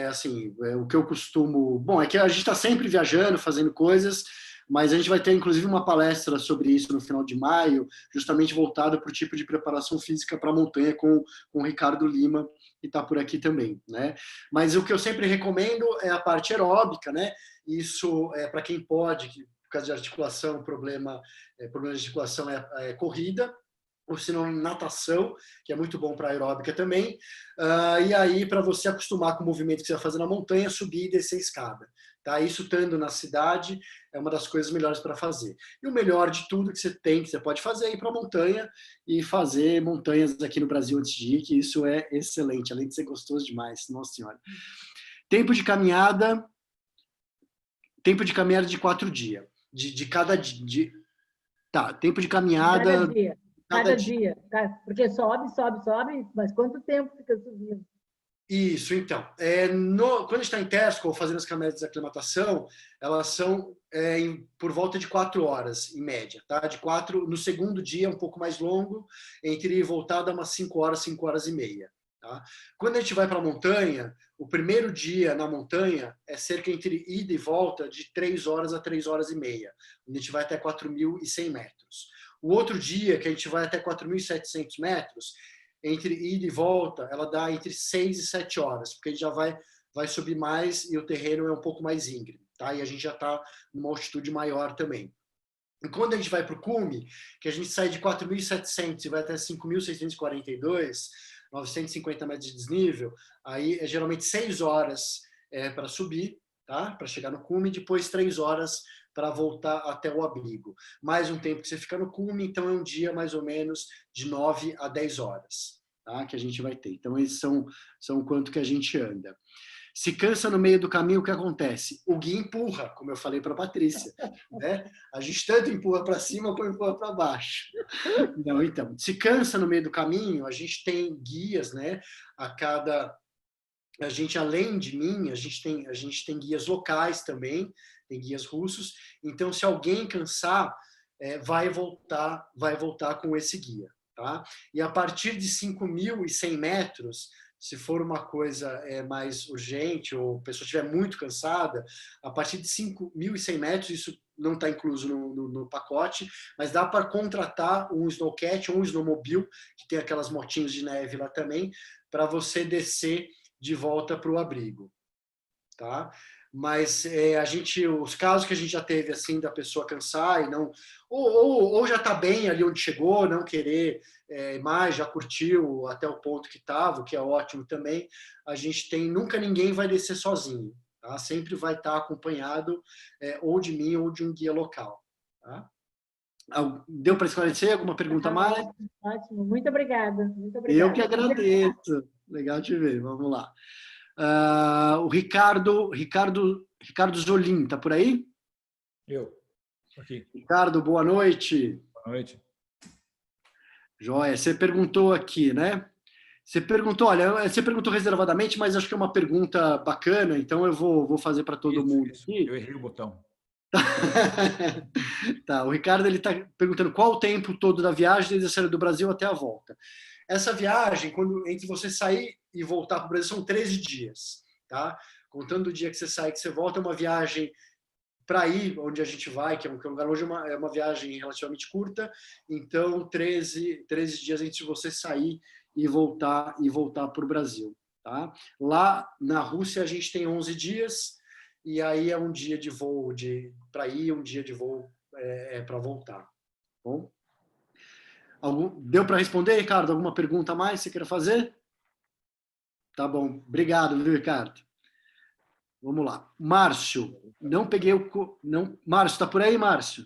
assim, o que eu costumo... Bom, é que a gente está sempre viajando, fazendo coisas, mas a gente vai ter, inclusive, uma palestra sobre isso no final de maio, justamente voltada para o tipo de preparação física para a montanha com o Ricardo Lima, que está por aqui também. Né? Mas o que eu sempre recomendo é a parte aeróbica, né? Isso é para quem pode, que, por causa de articulação, problema de articulação é corrida, ou se não, natação, que é muito bom para aeróbica também. E aí, para você acostumar com o movimento que você vai fazer na montanha, subir e descer a escada. Tá? Isso estando na cidade é uma das coisas melhores para fazer. E o melhor de tudo que você pode fazer é ir para a montanha e fazer montanhas aqui no Brasil antes de ir, que isso é excelente, além de ser gostoso demais, nossa senhora. Tempo de caminhada de 4 dias. De cada dia. Tá, tempo de caminhada... Cada dia. Porque sobe, mas quanto tempo fica subindo? Isso, então. Quando a gente está em Tesco, fazendo as caminhadas de aclimatação, elas são por volta de 4 horas, em média. Tá? No segundo dia, um pouco mais longo, entre ir e voltar, dá umas 5 horas e meia. Tá? Quando a gente vai para a montanha, o primeiro dia na montanha é cerca entre ida e volta de 3 horas a 3 horas e meia, onde a gente vai até 4.100 metros. O outro dia, que a gente vai até 4.700 metros, entre ida e volta, ela dá entre 6 e 7 horas, porque a gente já vai subir mais e o terreno é um pouco mais íngreme, tá? E a gente já está numa altitude maior também. E quando a gente vai para o cume, que a gente sai de 4.700 e vai até 5.642, 950 metros de desnível, aí é geralmente 6 horas para subir, tá? Para chegar no cume, e depois 3 horas para voltar até o abrigo. Mais um tempo que você fica no cume, então é um dia mais ou menos de 9 a 10 horas, tá? Que a gente vai ter. Então, esses são quanto que a gente anda. Se cansa no meio do caminho, o que acontece? O guia empurra, como eu falei para a Patrícia. Né? A gente tanto empurra para cima como empurra para baixo. Não, então, se cansa no meio do caminho, a gente tem guias, né? A gente, além de mim, a gente tem guias locais também, tem guias russos. Então, se alguém cansar, vai voltar com esse guia. Tá? E a partir de 5.100 metros, se for uma coisa mais urgente ou a pessoa estiver muito cansada, a partir de 5.100 metros, isso não está incluso no pacote, mas dá para contratar um snowcat ou um snowmobile, que tem aquelas motinhos de neve lá também, para você descer de volta para o abrigo. Tá? Mas os casos que a gente já teve assim da pessoa cansar e não ou já está bem ali onde chegou, não querer mais, já curtiu até o ponto que estava, o que é ótimo também. A gente nunca ninguém vai descer sozinho, tá? Sempre vai estar acompanhado ou de mim ou de um guia local. Tá? Deu para esclarecer alguma pergunta mais? Ótimo, muito obrigada. Muito obrigada. Eu que agradeço. Legal te ver. Vamos lá. O Ricardo Zolim, está por aí? Eu, aqui. Ricardo, boa noite. Boa noite. Joia, você perguntou aqui, né? Você perguntou reservadamente, mas acho que é uma pergunta bacana, então eu vou fazer para todo mundo aqui. Eu errei o botão. Tá, o Ricardo está perguntando qual o tempo todo da viagem desde a saída do Brasil até a volta. Essa viagem, entre você sair e voltar para o Brasil, são 13 dias. Tá? Contando o dia que você sai e que você volta, é uma viagem para ir onde a gente vai, que é um lugar longe, é uma viagem relativamente curta. Então, 13 dias entre você sair e voltar para o Brasil. Tá? Lá na Rússia, a gente tem 11 dias, e aí é um dia de voo para ir, um dia de voo para voltar. Bom? Deu para responder, Ricardo? Alguma pergunta a mais que você queira fazer? Tá bom. Obrigado, viu, Ricardo? Vamos lá. Márcio, não peguei o... Não... Márcio, está por aí, Márcio?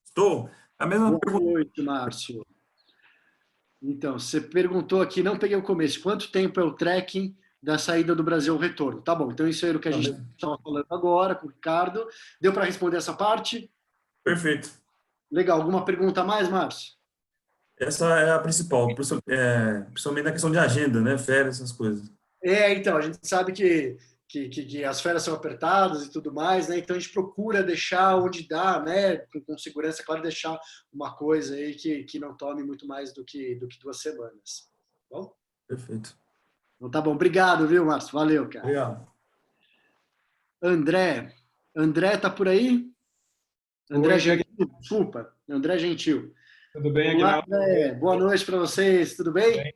Estou. A mesma pergunta. Boa noite, Márcio. Então, você perguntou aqui, não peguei o começo. Quanto tempo é o trekking da saída do Brasil ao retorno? Tá bom, então isso era o que a gente estava falando agora com o Ricardo. Deu para responder essa parte? Perfeito. Legal. Alguma pergunta a mais, Márcio? Essa é a principal, principalmente na questão de agenda, né? Férias, essas coisas. Então, a gente sabe que as férias são apertadas e tudo mais, né? Então a gente procura deixar onde dá, né? Com segurança, claro, deixar uma coisa aí que não tome muito mais do que 2 semanas. Tá bom? Perfeito. Então tá bom. Obrigado, viu, Márcio? Valeu, cara. Obrigado. André tá por aí? André Gentil, desculpa. André Gentil. Tudo bem, Olá, Aguinaldo? André. Boa noite para vocês, tudo bem?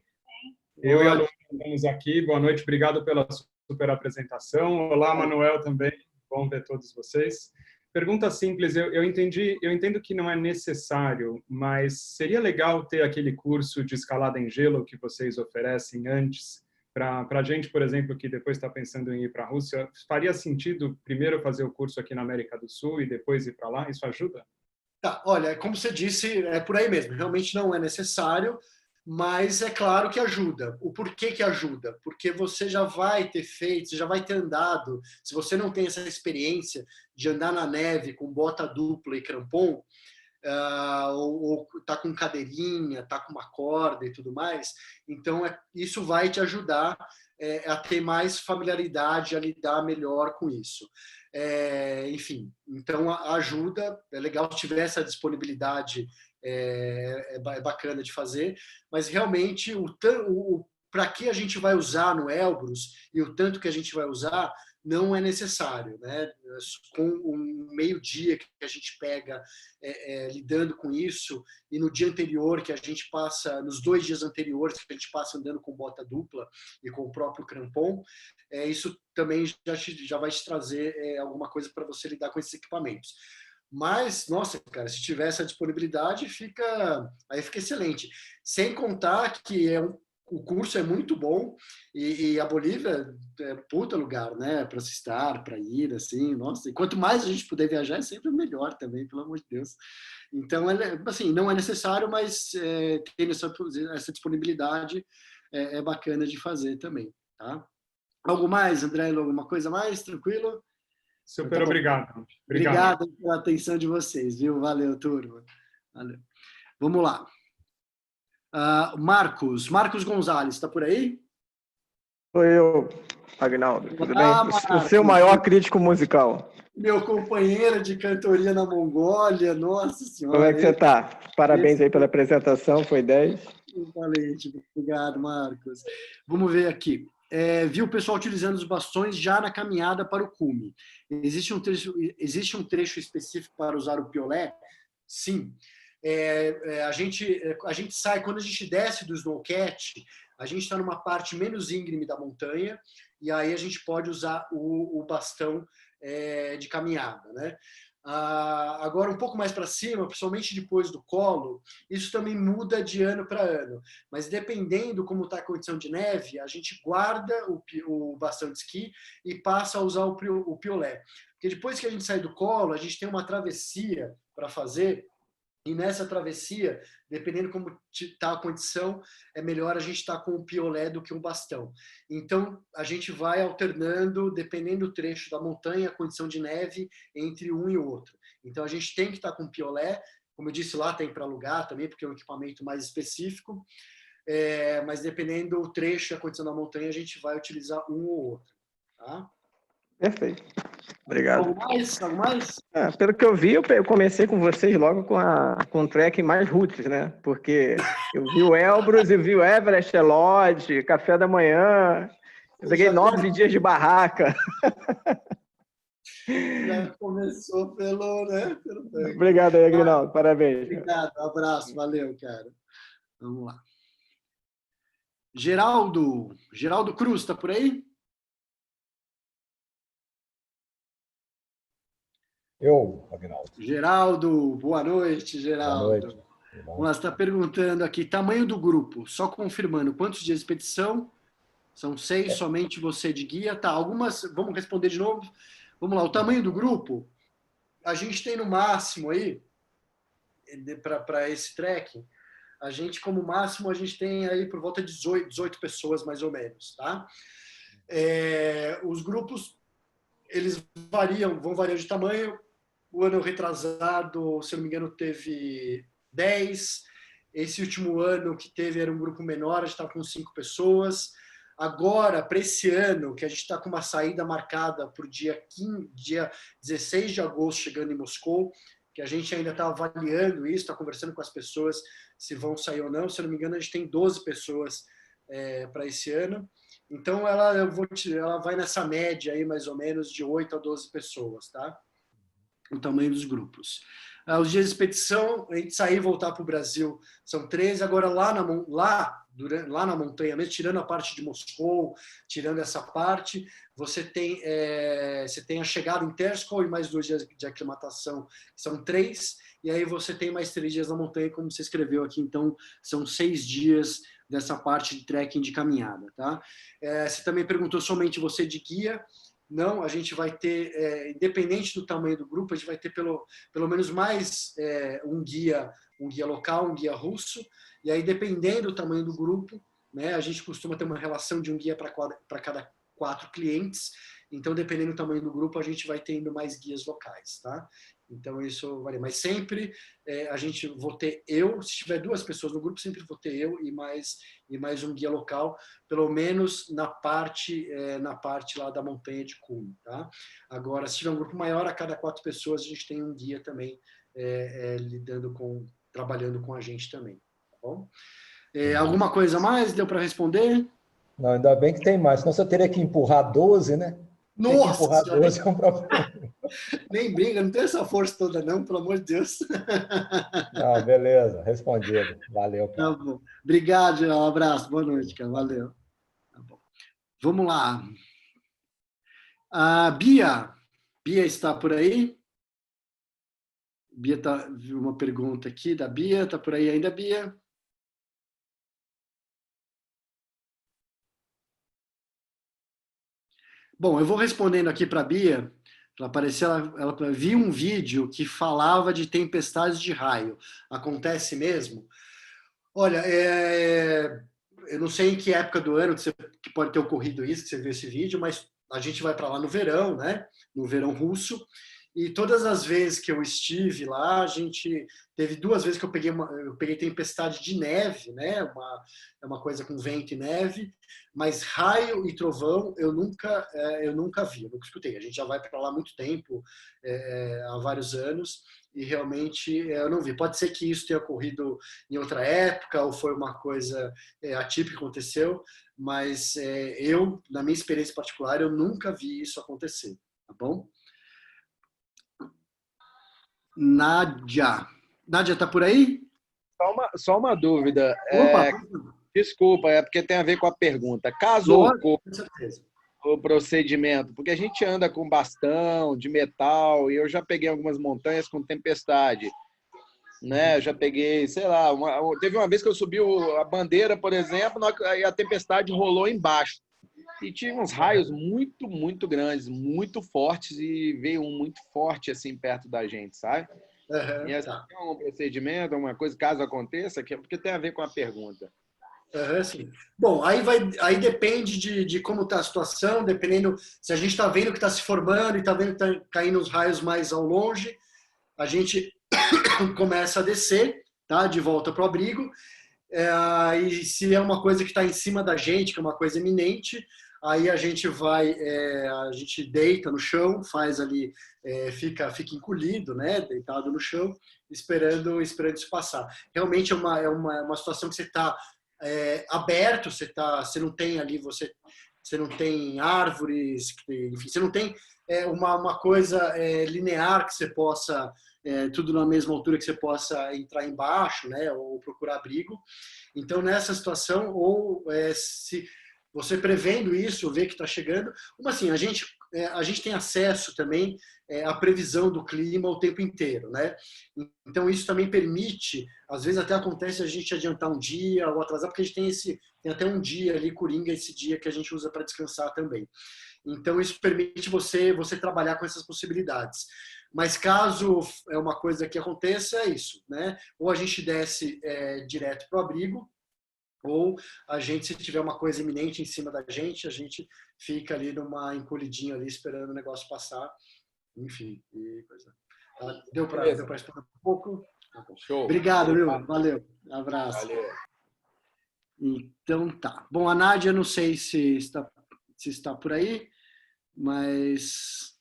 Eu e a Lu estamos aqui. Boa noite, obrigado pela super apresentação. Olá, Manuel, também. Bom ver todos vocês. Pergunta simples, eu entendo que não é necessário, mas seria legal ter aquele curso de escalada em gelo que vocês oferecem antes, para a gente, por exemplo, que depois está pensando em ir para a Rússia, faria sentido primeiro fazer o curso aqui na América do Sul e depois ir para lá? Isso ajuda? Tá, olha, como você disse, é por aí mesmo. Realmente não é necessário, mas é claro que ajuda. O porquê que ajuda? Porque você já vai ter feito, você já vai ter andado. Se você não tem essa experiência de andar na neve com bota dupla e crampon, ou tá com cadeirinha, tá com uma corda e tudo mais, então isso vai te ajudar a ter mais familiaridade, a lidar melhor com isso. Enfim, então ajuda, é legal se tiver essa disponibilidade, é bacana de fazer, mas realmente para que a gente vai usar no Elbrus e o tanto que a gente vai usar não é necessário, né? Com um meio-dia que a gente pega lidando com isso e no dia anterior que a gente passa, nos 2 dias anteriores que a gente passa andando com bota dupla e com o próprio crampon, isso também já vai te trazer alguma coisa para você lidar com esses equipamentos. Mas, nossa, cara, se tiver essa disponibilidade, aí fica excelente. Sem contar que o curso é muito bom e a Bolívia é puta lugar, né, para se estar, para ir, assim, nossa. E quanto mais a gente puder viajar, é sempre melhor também, pelo amor de Deus. Então, assim, não é necessário, mas tendo essa disponibilidade é bacana de fazer também, tá? Algo mais, André? Alguma coisa mais? Tranquilo? Super tá obrigado. Obrigado pela atenção de vocês, viu? Valeu, turma. Valeu. Vamos lá. Marcos Gonzalez, está por aí? Sou eu, Agnaldo, tudo bem? Ah, O seu maior crítico musical. meu companheiro de cantoria na Mongólia, nossa senhora. Como é que você está? Parabéns aí pela apresentação, foi 10. Valente, obrigado, Marcos. Vamos ver aqui. Vi o pessoal utilizando os bastões já na caminhada para o cume. Existe um trecho específico para usar o piolé? Sim. A gente sai, quando a gente desce do snowcat, a gente está numa parte menos íngreme da montanha, e aí a gente pode usar o bastão de caminhada, né? Agora, um pouco mais para cima, principalmente depois do colo, isso também muda de ano para ano. Mas dependendo como está a condição de neve, a gente guarda o bastão de esqui e passa a usar o piolé. Porque depois que a gente sai do colo, a gente tem uma travessia para fazer. E nessa travessia, dependendo como está a condição, é melhor a gente estar com o piolé do que um bastão. Então, a gente vai alternando, dependendo do trecho da montanha, a condição de neve entre um e outro. Então, a gente tem que estar com o piolé, como eu disse lá, tem para alugar também, porque é um equipamento mais específico, mas dependendo do trecho e a condição da montanha, a gente vai utilizar um ou outro. Tá? Perfeito. Obrigado. Algo mais? Pelo que eu vi, eu comecei com vocês logo com o track mais roots, né? Porque eu vi o Elbrus, eu vi o Everest, Lodge, Café da Manhã. Eu peguei 9 dias de barraca. Já começou pelo tanque. Obrigado aí, Aguinaldo. Parabéns. Obrigado, um abraço, valeu, cara. Vamos lá. Geraldo Cruz, tá por aí? Eu, Agnaldo. Geraldo, boa noite, Geraldo. Boa noite. Você está perguntando aqui, tamanho do grupo, só confirmando, quantos dias de expedição? São 6, somente você de guia? Tá, algumas, vamos responder de novo? Vamos lá, o tamanho do grupo, a gente tem no máximo aí, para esse trekking, a gente, como máximo, a gente tem aí por volta de 18 pessoas, mais ou menos, tá? Os grupos, eles vão variar de tamanho. O ano retrasado, se eu não me engano, teve 10. Esse último ano que teve era um grupo menor, a gente estava com 5 pessoas. Agora, para esse ano, que a gente está com uma saída marcada para o dia 16 de agosto, chegando em Moscou, que a gente ainda está avaliando isso, está conversando com as pessoas se vão sair ou não. Se eu não me engano, a gente tem 12 pessoas para esse ano. Então, ela vai nessa média aí, mais ou menos, de 8 a 12 pessoas, tá? O tamanho dos grupos. Os dias de expedição, a gente sair e voltar para o Brasil, são 13. Agora, lá na montanha mesmo, tirando a parte de Moscou, tirando essa parte, você tem a chegada em Terskol e mais 2 dias de aclimatação, são 3. E aí você tem mais 3 dias na montanha, como você escreveu aqui. Então, são 6 dias dessa parte de trekking de caminhada. Tá? Você também perguntou somente você de guia. Não, a gente vai ter, independente do tamanho do grupo, a gente vai ter pelo menos mais um guia local, um guia russo, e aí dependendo do tamanho do grupo, né, a gente costuma ter uma relação de um guia para cada 4 clientes, então dependendo do tamanho do grupo, a gente vai tendo mais guias locais, tá? Então isso varia, mas sempre vou ter se tiver 2 pessoas no grupo, sempre vou ter eu e mais um guia local, pelo menos na parte lá da montanha de cume, tá? Agora, se tiver um grupo maior, a cada 4 pessoas a gente tem um guia também trabalhando com a gente também, tá bom? Alguma coisa a mais? Deu para responder? Não, ainda bem que tem mais, senão você teria que empurrar 12, né? Nossa! Empurrar 12 é um problema. Nem briga, não tem essa força toda não, pelo amor de Deus. Não, beleza, respondido. Valeu. Tá bom. Obrigado, um abraço, boa noite, cara. Valeu. Tá bom. Vamos lá. A Bia está por aí? Viu uma pergunta aqui da Bia, está por aí ainda, Bia? Bom, eu vou respondendo aqui para a Bia. Ela viu um vídeo que falava de tempestades de raio. Acontece mesmo? Olha, eu não sei em que época do ano que pode ter ocorrido isso, que você viu esse vídeo, mas a gente vai para lá no verão, né? No verão russo, e todas as vezes que eu estive lá, a gente teve 2 vezes que eu peguei tempestade de neve, né? É uma coisa com vento e neve, mas raio e trovão eu nunca vi, eu nunca escutei. A gente já vai para lá há muito tempo, há vários anos, e realmente eu não vi. Pode ser que isso tenha ocorrido em outra época ou foi uma coisa atípica que aconteceu, mas eu, na minha experiência particular, eu nunca vi isso acontecer, tá bom? Nádia. Nádia, tá por aí? Só uma dúvida. Opa! Desculpa, é porque tem a ver com a pergunta. Caso Com certeza. o procedimento, porque a gente anda com bastão de metal e eu já peguei algumas montanhas com tempestade, né? Eu já peguei, sei lá, teve uma vez que eu subi a bandeira, por exemplo, e a tempestade rolou embaixo. E tinha uns raios muito, muito grandes, muito fortes, e veio um muito forte assim perto da gente, sabe? E assim, tem algum procedimento, alguma coisa, caso aconteça, porque tem a ver com a pergunta. Sim. Bom, aí depende de como está a situação, dependendo se a gente está vendo que está se formando e está vendo que está caindo os raios mais ao longe, a gente começa a descer, tá? De volta para o abrigo. E se é uma coisa que está em cima da gente, que é uma coisa iminente, aí a gente a gente deita no chão, faz ali, fica encolhido, né? Deitado no chão, esperando isso passar. Realmente é uma situação que você está aberto, você não tem ali, você não tem árvores, enfim, você não tem uma coisa linear que você possa, tudo na mesma altura que você possa entrar embaixo, né, ou procurar abrigo. Então, nessa situação, ou se você prevendo isso, vê que está chegando, mas assim, a gente tem acesso também à previsão do clima o tempo inteiro, né? Então isso também permite, às vezes até acontece a gente adiantar um dia ou atrasar, porque a gente tem até um dia ali, coringa, esse dia que a gente usa para descansar também. Então isso permite você trabalhar com essas possibilidades. Mas caso é uma coisa que aconteça, é isso, né? Ou a gente desce direto para o abrigo, ou a gente, se tiver uma coisa iminente em cima da gente, a gente fica ali numa encolhidinha ali, esperando o negócio passar. Enfim, e coisa. Deu para explicar um pouco? Show. Obrigado, viu? Valeu. Abraço. Valeu. Então tá. Bom, a Nádia, não sei se está por aí, mas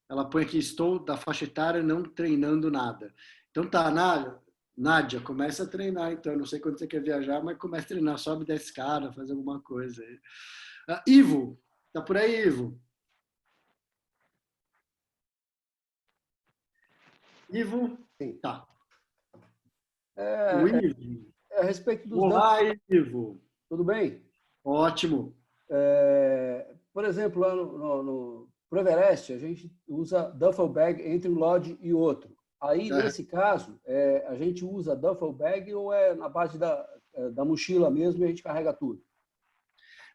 ela põe aqui, estou da faixa etária não treinando nada. Então tá, Nádia, começa a treinar, então. Não sei quando você quer viajar, mas começa a treinar. Sobe 10 escada, faz alguma coisa aí. Ivo, tá por aí, Ivo? Ivo? Sim. Tá. A respeito dos Olá, Ivo. Tudo bem? Ótimo. Por exemplo, lá no Everest, a gente usa duffel bag entre um lodge e outro. Aí, nesse caso, a gente usa duffel bag ou é na base da mochila mesmo e a gente carrega tudo?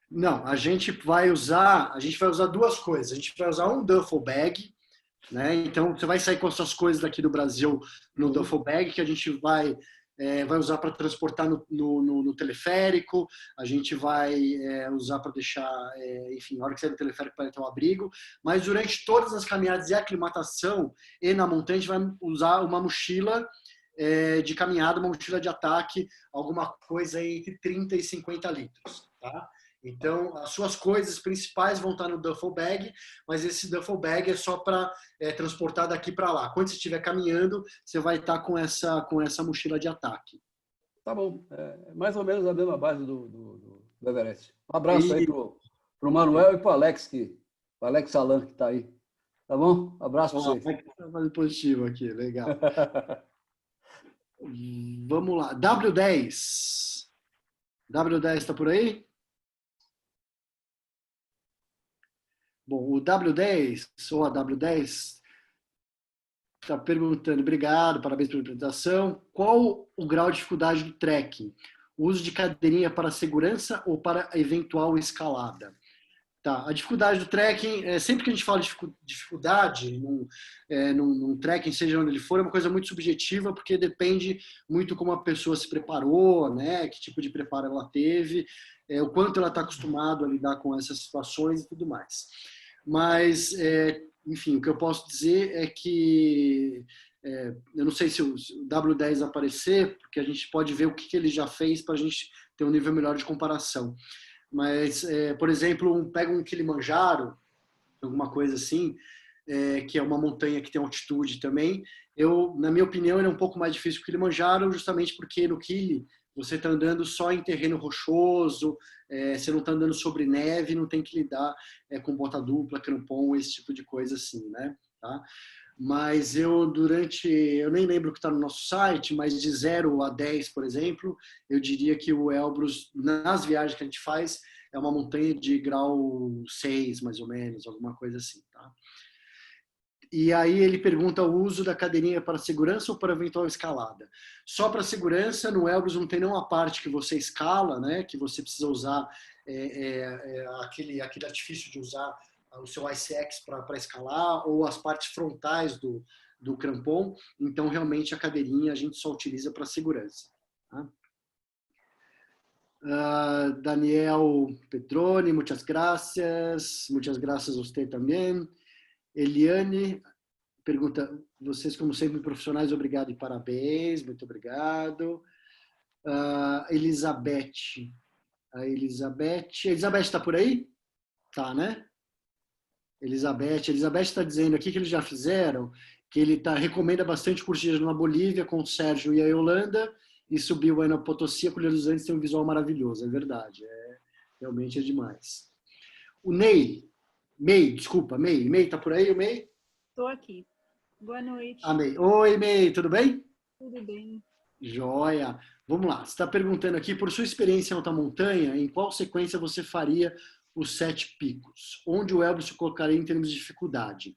Não, a gente vai usar 2 coisas. A gente vai usar um duffel bag, né? Então, você vai sair com as suas coisas daqui do Brasil no duffel bag, que a gente vai usar para transportar no teleférico, a gente vai usar para deixar, enfim, na hora que sair do teleférico para ter um abrigo, mas durante todas as caminhadas e aclimatação e na montanha a gente vai usar uma mochila de caminhada, uma mochila de ataque, alguma coisa entre 30 e 50 litros, tá? Então, as suas coisas principais vão estar no duffel bag, mas esse duffel bag é só para transportar daqui para lá. Quando você estiver caminhando, você vai estar com essa mochila de ataque. Tá bom. Mais ou menos a mesma base do Everest. Um abraço aí pro Manuel e pro Alex, o Alex Salan, que está aí. Tá bom? Abraço para vocês. Vai positivo aqui, legal. Vamos lá. W10. W10 está por aí? Bom, o W10, ou a W10, está perguntando, obrigado, parabéns pela apresentação. Qual o grau de dificuldade do trekking? O uso de cadeirinha para segurança ou para eventual escalada? Tá, a dificuldade do trekking, sempre que a gente fala de dificuldade num trekking, seja onde ele for, é uma coisa muito subjetiva, porque depende muito como a pessoa se preparou, né? Que tipo de preparo ela teve, o quanto ela está acostumada a lidar com essas situações e tudo mais. Mas enfim, o que eu posso dizer é que eu não sei se o W10 aparecer, porque a gente pode ver o que ele já fez para a gente ter um nível melhor de comparação. Mas, por exemplo, pega um Kilimanjaro, alguma coisa assim, que é uma montanha que tem altitude também. Na minha opinião, ele é um pouco mais difícil que o Kilimanjaro, justamente porque no Kili você está andando só em terreno rochoso, você não está andando sobre neve, não tem que lidar com bota dupla, crampon, esse tipo de coisa assim, né? Tá? Mas eu nem lembro o que está no nosso site, mas de 0 a 10, por exemplo, eu diria que o Elbrus, nas viagens que a gente faz, é uma montanha de grau 6, mais ou menos, alguma coisa assim, tá? E aí ele pergunta o uso da cadeirinha para segurança ou para eventual escalada. Só para segurança, no Elbrus não tem nenhuma parte que você escala, né? Que você precisa usar aquele artifício de usar o seu ICX para escalar, ou as partes frontais do crampon. Então, realmente, a cadeirinha a gente só utiliza para segurança. Tá? Daniel Petroni, muchas gracias a usted também. Eliane pergunta, vocês como sempre profissionais, obrigado e parabéns, muito obrigado. Elizabeth está por aí? Tá, né? Elizabeth está dizendo aqui que eles já fizeram, que ele recomenda bastante curso de jejum na Bolívia com o Sérgio e a Yolanda, e subiu aí na Potosí, a Colher dos Andes tem um visual maravilhoso, é verdade, realmente é demais. O May está por aí, o May? Estou aqui. Boa noite. May. Oi, May, tudo bem? Tudo bem. Joia. Vamos lá, você está perguntando aqui, por sua experiência em alta montanha, em qual sequência você faria os 7 picos? Onde o Elbrus se colocaria em termos de dificuldade?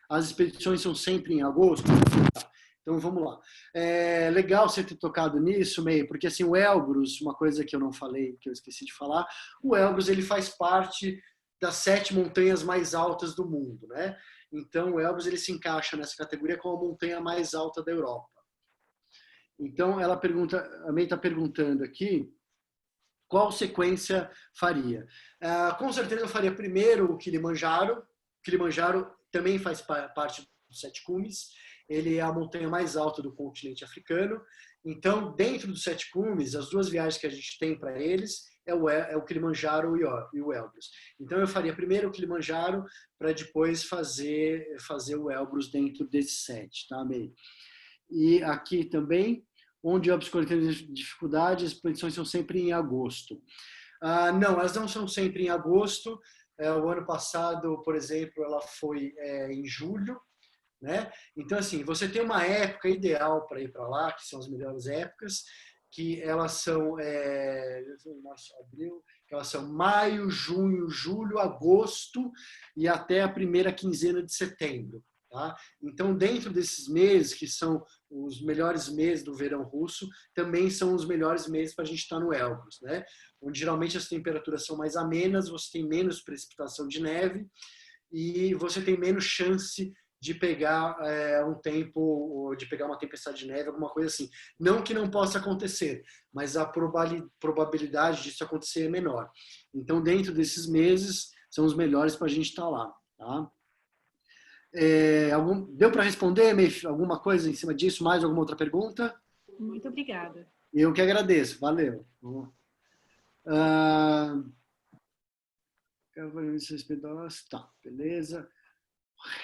As expedições são sempre em agosto? Então, vamos lá. Legal você ter tocado nisso, May, porque assim, o Elbrus, uma coisa que eu não falei, que eu esqueci de falar, o Elbrus ele faz parte das 7 montanhas mais altas do mundo, né? Então, o Elbrus ele se encaixa nessa categoria como a montanha mais alta da Europa. Então, a May está perguntando aqui, qual sequência faria? Com certeza eu faria primeiro o Kilimanjaro. O Kilimanjaro também faz parte dos 7 cumes. Ele é a montanha mais alta do continente africano. Então, dentro dos 7 cumes, as 2 viagens que a gente tem para eles é o Kilimanjaro e o Elbrus. Então, eu faria primeiro o Kilimanjaro para depois fazer o Elbrus dentro desses 7, tá, May? E aqui também, onde o Elbrus tem dificuldades, as expedições são sempre em agosto. Não, elas não são sempre em agosto. O ano passado, por exemplo, ela foi em julho, né? Então, assim, você tem uma época ideal para ir para lá, que são as melhores épocas, que elas são março, abril, que elas são maio, junho, julho, agosto e até a primeira quinzena de setembro. Tá? Então, dentro desses meses, que são os melhores meses do verão russo, também são os melhores meses para a gente estar no Elbrus, né? Onde geralmente as temperaturas são mais amenas, você tem menos precipitação de neve e você tem menos chance de pegar de pegar uma tempestade de neve, alguma coisa assim. Não que não possa acontecer, mas a probabilidade disso acontecer é menor. Então, dentro desses meses, são os melhores para a gente estar lá. Tá? Deu para responder, May? Alguma coisa em cima disso? Mais alguma outra pergunta? Muito obrigada. Eu que agradeço. Valeu. Tá, beleza.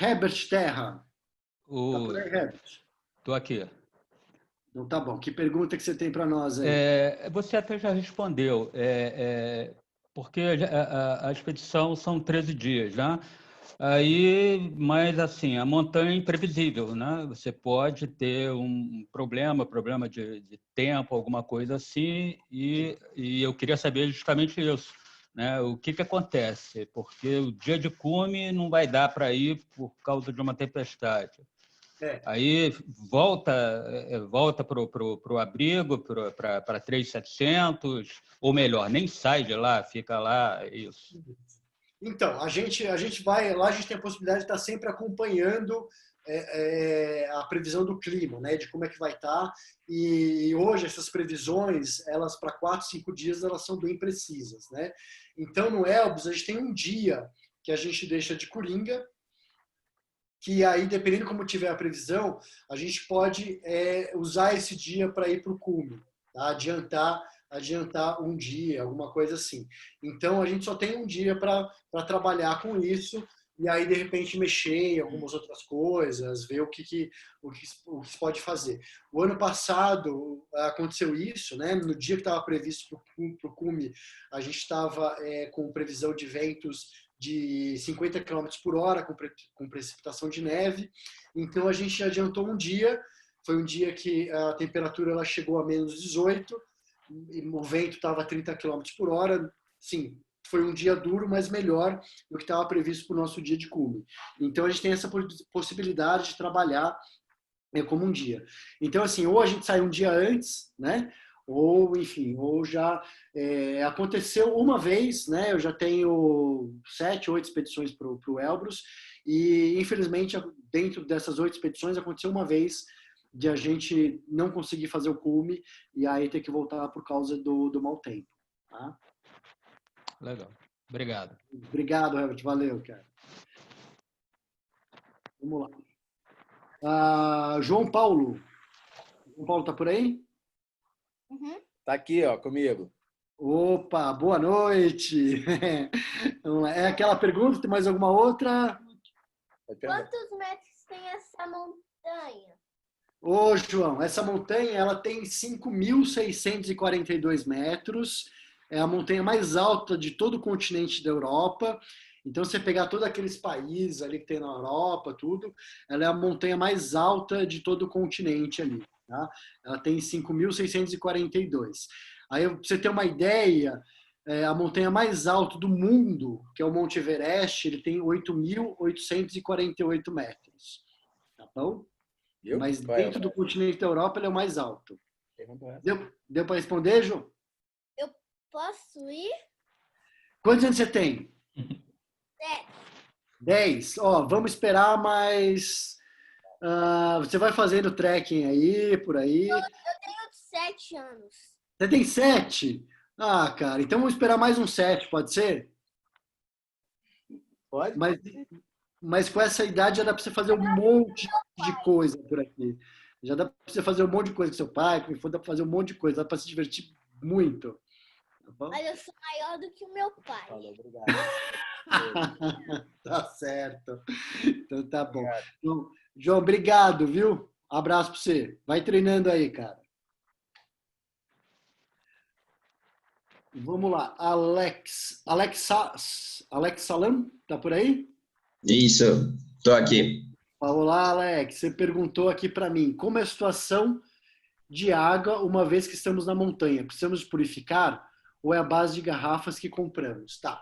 Herbert Terra. Estou aqui. Então tá bom. Que pergunta que você tem para nós aí? Você até já respondeu. Porque a expedição são 13 dias, né? Mas assim, a montanha é imprevisível, né? Você pode ter um problema de tempo, alguma coisa assim, e eu queria saber justamente isso, né? O que acontece? Porque o dia de cume não vai dar para ir por causa de uma tempestade. Aí volta para o abrigo, para 3.700, ou melhor, nem sai de lá, fica lá, isso. Então, a gente vai lá, a gente tem a possibilidade de estar sempre acompanhando a previsão do clima, né, de como é que vai estar. E hoje essas previsões, elas para 4, 5 dias, elas são bem precisas, né? Então, no Elbrus, a gente tem um dia que a gente deixa de coringa, que aí, dependendo como tiver a previsão, a gente pode usar esse dia para ir para o cume, tá? Adiantar um dia, alguma coisa assim. Então, a gente só tem um dia para trabalhar com isso e aí, de repente, mexer em algumas outras coisas, ver o que se pode fazer. O ano passado aconteceu isso, né? No dia que estava previsto para o cume, a gente estava com previsão de ventos de 50 km por hora, com precipitação de neve. Então, a gente adiantou um dia. Foi um dia que a temperatura ela chegou a menos 18, e o vento estava a 30 km por hora. Sim, foi um dia duro, mas melhor do que estava previsto para o nosso dia de cume. Então, a gente tem essa possibilidade de trabalhar como um dia. Então, assim, ou a gente sai um dia antes, né? Ou, enfim, ou já aconteceu uma vez, né? Eu já tenho 7, 8 expedições para o Elbrus e, infelizmente, dentro dessas 8 expedições, aconteceu uma vez de a gente não conseguir fazer o cume e aí ter que voltar por causa do mau tempo, tá? Legal. Obrigado. Obrigado, Herbert. Valeu, cara. Vamos lá. João Paulo. João Paulo tá por aí? Uhum. Tá aqui, ó, comigo. Opa, boa noite. Vamos lá. É aquela pergunta? Tem mais alguma outra? Quantos metros tem essa montanha? Ô, João, essa montanha ela tem 5.642 metros. É a montanha mais alta de todo o continente da Europa. Então, você pegar todos aqueles países ali que tem na Europa, tudo, ela é a montanha mais alta de todo o continente ali. Tá? Ela tem 5.642. Aí, pra você ter uma ideia, a montanha mais alta do mundo, que é o Monte Everest, ele tem 8.848 metros. Tá bom? Mas dentro do continente da Europa, ele é o mais alto. Deu para responder, João? Eu posso ir? Quantos anos você tem? 10. Ó, vamos esperar, mas você vai fazendo trekking aí, por aí. Eu tenho 7 anos. Você tem 7? Ah, cara, então vamos esperar mais uns 7, pode ser? Pode. Mas com essa idade já dá para você fazer um monte de coisa por aqui. Já dá para você fazer um monte de coisa com seu pai, com dá para fazer um monte de coisa, dá para se divertir muito. Tá bom? Mas eu sou maior do que o meu pai. Falou, obrigado. Tá certo. Então tá bom. Então, João, obrigado, viu? Abraço para você. Vai treinando aí, cara. Vamos lá. Alex Salam, tá por aí? Isso, tô aqui. Olá, Alex. Você perguntou aqui para mim, como é a situação de água uma vez que estamos na montanha? Precisamos purificar ou é a base de garrafas que compramos? Tá.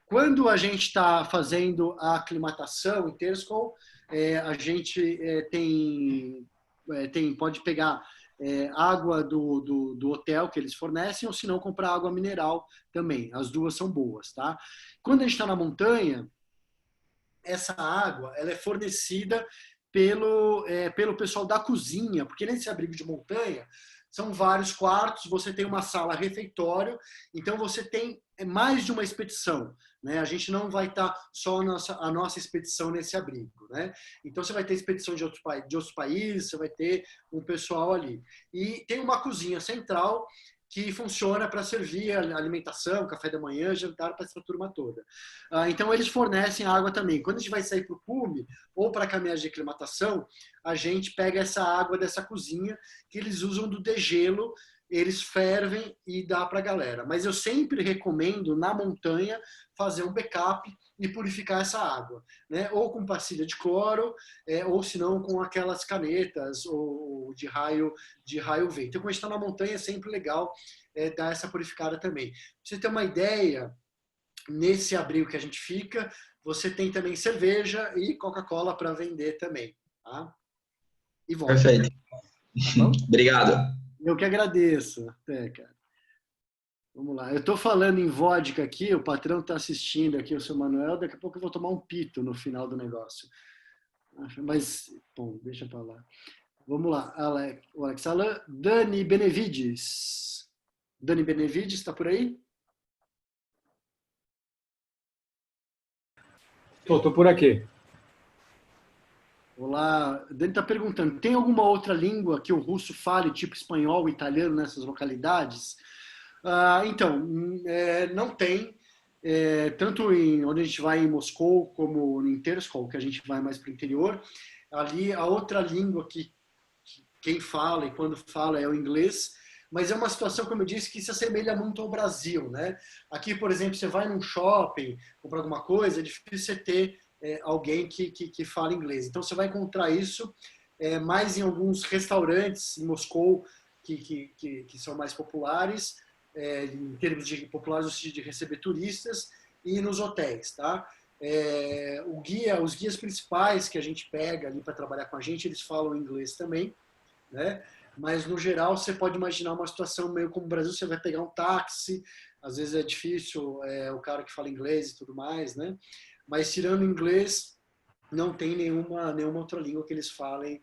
Quando a gente está fazendo a aclimatação em Terscal, a gente pode pegar água do hotel que eles fornecem, ou se não, comprar água mineral também. As duas são boas, tá? Quando a gente está na montanha, essa água ela é fornecida pelo pessoal da cozinha, porque nesse abrigo de montanha são vários quartos, você tem uma sala refeitório, então você tem mais de uma expedição, né? A gente não vai estar só a nossa expedição nesse abrigo, né? Então você vai ter expedição de outros países, você vai ter um pessoal ali. E tem uma cozinha central que funciona para servir alimentação, café da manhã, jantar para essa turma toda. Então, eles fornecem água também. Quando a gente vai sair para o cume ou para a caminhada de aclimatação, a gente pega essa água dessa cozinha que eles usam do degelo, eles fervem e dá para a galera. Mas eu sempre recomendo, na montanha, fazer um backup e purificar essa água, né? Ou com pastilha de cloro, ou se não com aquelas canetas ou de raio V. Então, quando a gente está na montanha, é sempre legal dar essa purificada também. Pra você ter uma ideia, nesse abrigo que a gente fica, você tem também cerveja e Coca-Cola para vender também, tá? E vodka. Perfeito. Tá? Obrigado. Eu que agradeço. Cara. Vamos lá. Eu estou falando em vodka aqui, o patrão está assistindo aqui, o seu Manuel, daqui a pouco eu vou tomar um pito no final do negócio. Mas, bom, deixa para lá. Vamos lá. Alex Alan, Dani Benevides. Dani Benevides, está por aí? Tô por aqui. Olá, Dani está perguntando, tem alguma outra língua que o russo fale, tipo espanhol, italiano, nessas localidades? Então, não tem. Tanto onde a gente vai em Moscou, como em Terskol, que a gente vai mais para o interior, ali a outra língua que quem fala e quando fala é o inglês, mas é uma situação, como eu disse, que se assemelha muito ao Brasil, né? Aqui, por exemplo, você vai num shopping, comprar alguma coisa, é difícil você ter alguém que fala inglês. Então, você vai encontrar isso mais em alguns restaurantes em Moscou que são mais populares, em termos de populares, no sentido de receber turistas, e nos hotéis, tá? Os guias principais que a gente pega ali para trabalhar com a gente, eles falam inglês também, né? Mas, no geral, você pode imaginar uma situação meio como o Brasil, você vai pegar um táxi, às vezes é difícil, o cara que fala inglês e tudo mais, né? Mas, tirando inglês, não tem nenhuma outra língua que eles falem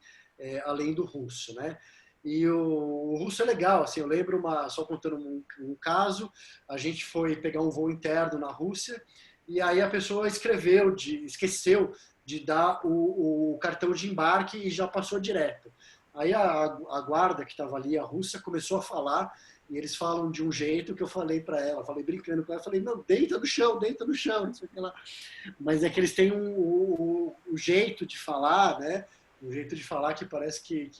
além do russo, né? E o russo é legal, assim, eu lembro, só contando um caso, a gente foi pegar um voo interno na Rússia e aí a pessoa esqueceu de dar o cartão de embarque e já passou direto. Aí a guarda que estava ali, a russa, começou a falar e eles falam de um jeito que eu falei para ela, falei brincando com ela, falei, não, deita no chão, não sei o que lá. Mas é que eles têm o jeito de falar, né? Um jeito de falar que parece que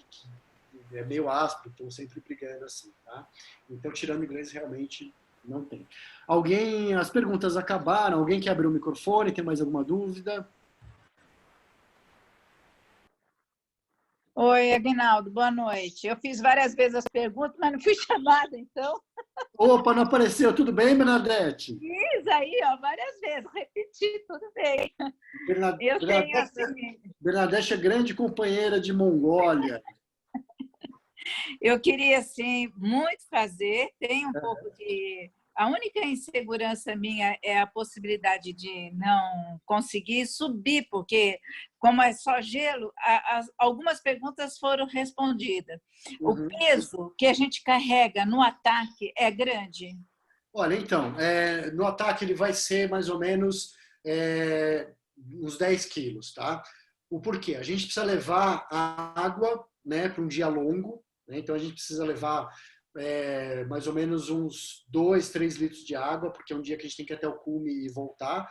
é meio áspero, estão sempre brigando assim, tá? Então, tirando inglês, realmente não tem. As perguntas acabaram, alguém quer abrir o microfone, tem mais alguma dúvida? Oi, Aguinaldo, boa noite. Eu fiz várias vezes as perguntas, mas não fui chamada, então. Opa, não apareceu. Tudo bem, Bernadette? Fiz aí, ó, várias vezes, repeti, tudo bem. Bernadette é grande companheira de Mongólia. Eu queria, assim, muito fazer, tem um pouco de... A única insegurança minha é a possibilidade de não conseguir subir, porque, como é só gelo, algumas perguntas foram respondidas. O peso que a gente carrega no ataque é grande? Olha, então, no ataque ele vai ser mais ou menos uns 10 quilos, tá? O porquê? A gente precisa levar a água, né, para um dia longo, né? Então a gente precisa levar mais ou menos uns 2, 3 litros de água, porque é um dia que a gente tem que ir até o cume e voltar.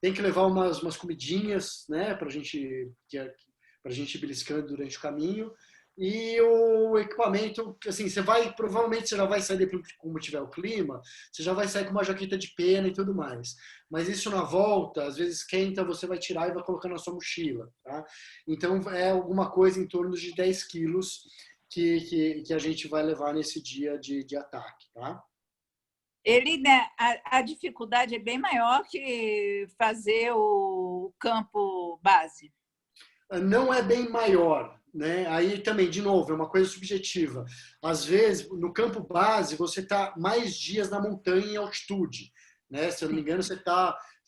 Tem que levar umas comidinhas, né, para a gente ir beliscando durante o caminho. E o equipamento, assim, provavelmente você já vai sair, como tiver o clima, você já vai sair com uma jaqueta de pena e tudo mais. Mas isso na volta, às vezes esquenta, você vai tirar e vai colocar na sua mochila, tá? Então é alguma coisa em torno de 10 quilos que a gente vai levar nesse dia de ataque, tá? Ele, né, a dificuldade é bem maior que fazer o campo base. Não é bem maior, né? Aí também, de novo, é uma coisa subjetiva. Às vezes, no campo base, você está mais dias na montanha em altitude, né? Se eu não me engano,